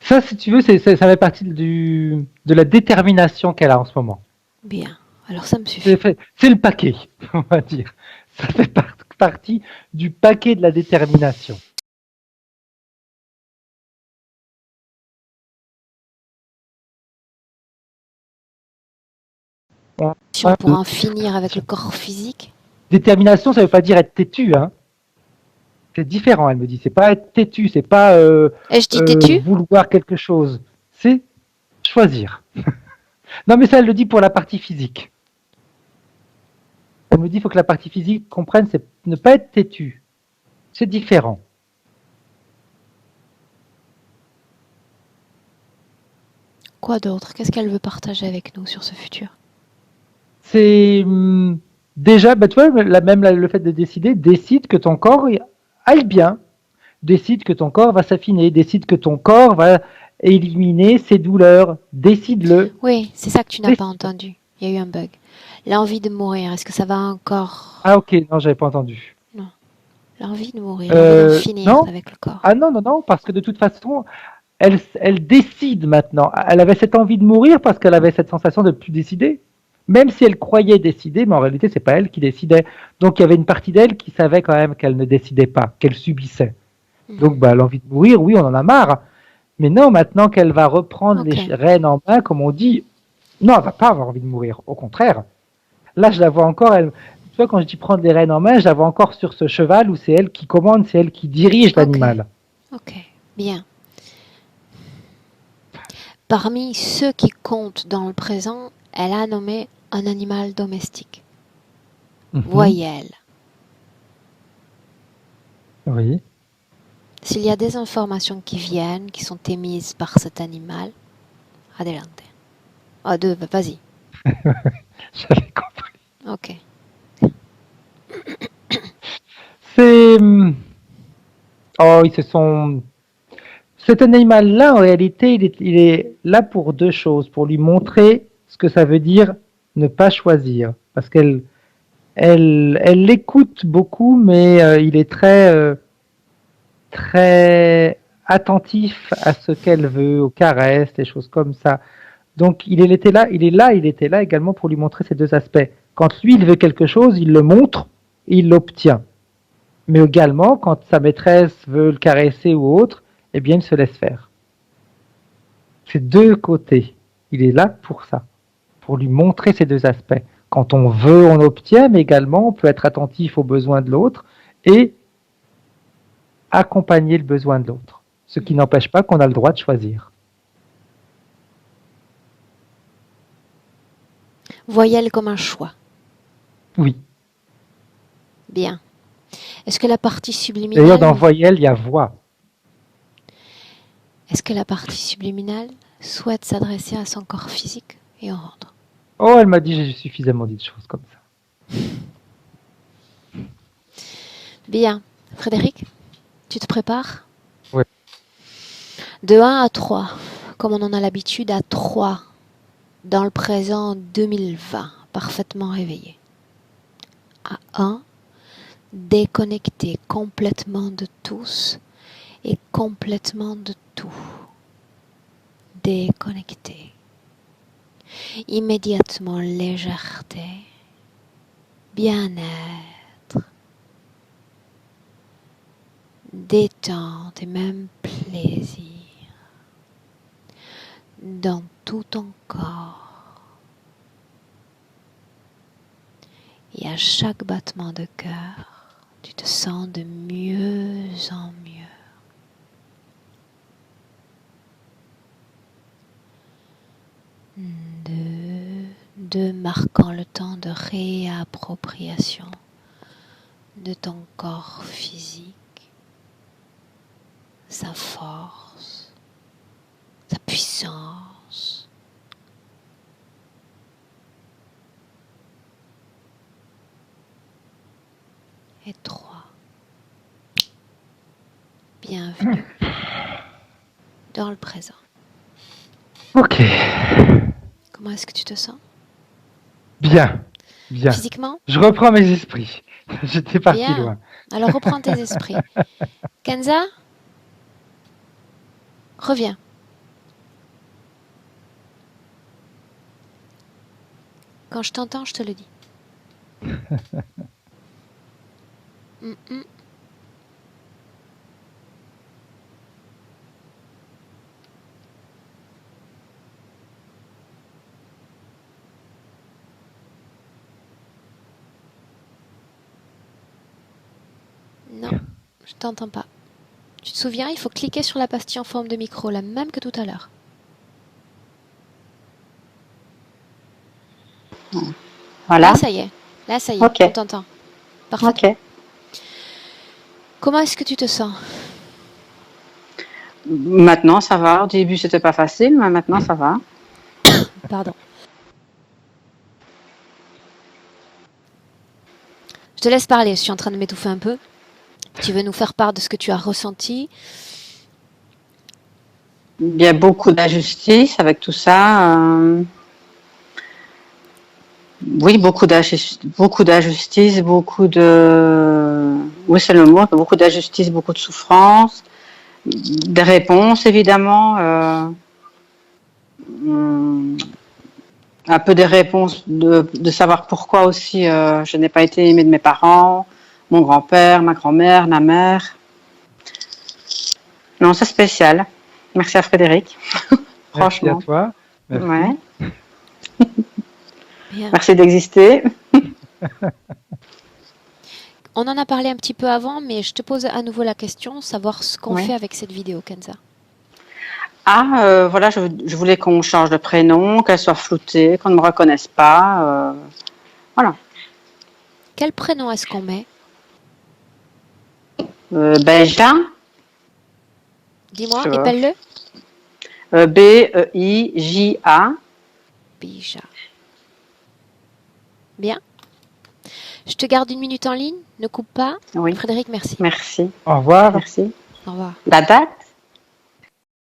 D: Ça, si tu veux, ça fait partie de la détermination qu'elle a en ce moment.
A: Bien, alors ça me suffit.
D: C'est le paquet, on va dire. Ça fait partie du paquet de la détermination. On-
A: Pour en finir avec le corps physique.
D: Détermination, ça ne veut pas dire être têtu, hein. C'est différent, elle me dit. C'est pas être têtu, c'est pas
A: Ai-je dit têtu?
D: vouloir quelque chose. C'est choisir. Non, mais ça, elle le dit pour la partie physique. Elle me dit qu'il faut que la partie physique comprenne, c'est ne pas être têtu. C'est différent.
A: Quoi d'autre? Qu'est-ce qu'elle veut partager avec nous sur ce futur?
D: C'est déjà, bah, tu vois, même le fait de décider, décide que ton corps aille bien, décide que ton corps va s'affiner, décide que ton corps va éliminer ses douleurs, décide-le.
A: Oui, c'est ça que tu n'as pas
D: Décide.
A: entendu. Il y a eu un bug. L'envie de mourir, est-ce que ça va encore?
D: Ah ok, non, j'avais pas entendu.
A: Non. L'envie de mourir, l'envie d'en finir
D: Non,
A: avec le corps.
D: ah non, non, non, parce que de toute façon, elle décide maintenant. Elle avait cette envie de mourir parce qu'elle avait cette sensation de ne plus décider. Même si elle croyait décider, mais en réalité, c'est pas elle qui décidait. Donc il y avait une partie d'elle qui savait quand même qu'elle ne décidait pas, qu'elle subissait. Donc bah, l'envie de mourir, oui, on en a marre. Mais non, maintenant qu'elle va reprendre
A: Ok.
D: les rênes en main, comme on dit, non, elle va pas avoir envie de mourir. Au contraire. Là, je la vois encore, tu vois, quand je dis prendre les rênes en main, je la vois encore sur ce cheval où c'est elle qui commande, c'est elle qui dirige l'animal.
A: Ok. Bien. Parmi ceux qui comptent dans le présent, elle a nommé un animal domestique. Voyelle.
D: Oui.
A: S'il y a des informations qui viennent, qui sont émises par cet animal, adelante. Ah, vas-y.
D: J'avais compris.
A: Ok.
D: C'est. Oh, ils se sont. Cet animal-là, en réalité, il est là pour deux choses. Pour lui montrer ce que ça veut dire ne pas choisir. Parce elle l'écoute beaucoup, mais il est très attentif à ce qu'elle veut, aux caresses, des choses comme ça. Donc il était là également pour lui montrer ces deux aspects. Quand lui, il veut quelque chose, il le montre, il l'obtient. Mais également, quand sa maîtresse veut le caresser ou autre, eh bien, il se laisse faire. C'est deux côtés. Il est là pour ça, pour lui montrer ces deux aspects. Quand on veut, on obtient, mais également, on peut être attentif aux besoins de l'autre et accompagner le besoin de l'autre. Ce qui n'empêche pas qu'on a le droit de choisir.
A: Voyelle comme un choix.
D: Oui.
A: Bien. Est-ce que la partie
D: D'ailleurs, dans
A: subliminale,
D: voyelle, il y a voix.
A: est-ce que la partie subliminale souhaite s'adresser à son corps physique et en rendre?
D: Oh, elle m'a dit, j'ai suffisamment dit de choses comme ça.
A: Bien. Frédéric, tu te prépares?
D: Ouais.
A: De 1 à 3, comme on en a l'habitude, à 3, dans le présent 2020, parfaitement réveillé. À 1, déconnecté complètement de tous et complètement de tout. Déconnecté. Immédiatement légèreté, bien-être, détente et même plaisir dans tout ton corps. Et à chaque battement de cœur, tu te sens de mieux en mieux. Deux, marquant le temps de réappropriation de ton corps physique, sa force, sa puissance. Et 3, bienvenue dans le présent.
D: Ok.
A: Comment est-ce que tu te sens?
D: Bien. Bien.
A: Physiquement?
D: Je reprends mes esprits. J'étais parti
A: Bien.
D: loin.
A: Alors reprends tes esprits. Kenza? Reviens. Quand je t'entends, je te le dis. Non, je t'entends pas. Tu te souviens, il faut cliquer sur la pastille en forme de micro, la même que tout à l'heure.
C: Voilà.
A: Là, ça y est. Là, ça y est,
C: Ok.
A: on t'entend. Parfaitement.
C: Ok.
A: Comment est-ce que tu te sens?
C: Maintenant, ça va. Au début, c'était pas facile, mais maintenant, ça va.
A: Pardon. Je te laisse parler, je suis en train de m'étouffer un peu. Tu veux nous faire part de ce que tu as ressenti?
C: Il y a beaucoup d'injustice avec tout ça. Oui, beaucoup d'injustice, oui, c'est le mot, beaucoup d'injustice, beaucoup de souffrance, des réponses évidemment, un peu des réponses de savoir pourquoi aussi je n'ai pas été aimée de mes parents, mon grand-père, ma grand-mère, ma mère. Non, c'est spécial. Merci à Frédéric.
D: Merci à
C: Franchement.
D: toi. Merci.
C: Ouais.
A: Bien.
C: Merci d'exister.
A: On en a parlé un petit peu avant, mais je te pose à nouveau la question, savoir ce qu'on
C: Ouais.
A: fait avec cette vidéo, Kenza.
C: Ah, voilà, je voulais qu'on change de prénom, qu'elle soit floutée, qu'on ne me reconnaisse pas. Voilà.
A: Quel prénom est-ce qu'on met?
C: Beija,
A: Dis-moi,
C: tu vois.
A: épelle-le.
C: Beija.
A: Bija. Bien. Je te garde 1 minute en ligne, ne coupe pas.
C: Oui,
A: Frédéric, merci.
C: merci.
D: Au revoir.
C: Merci.
A: Au revoir.
C: La date?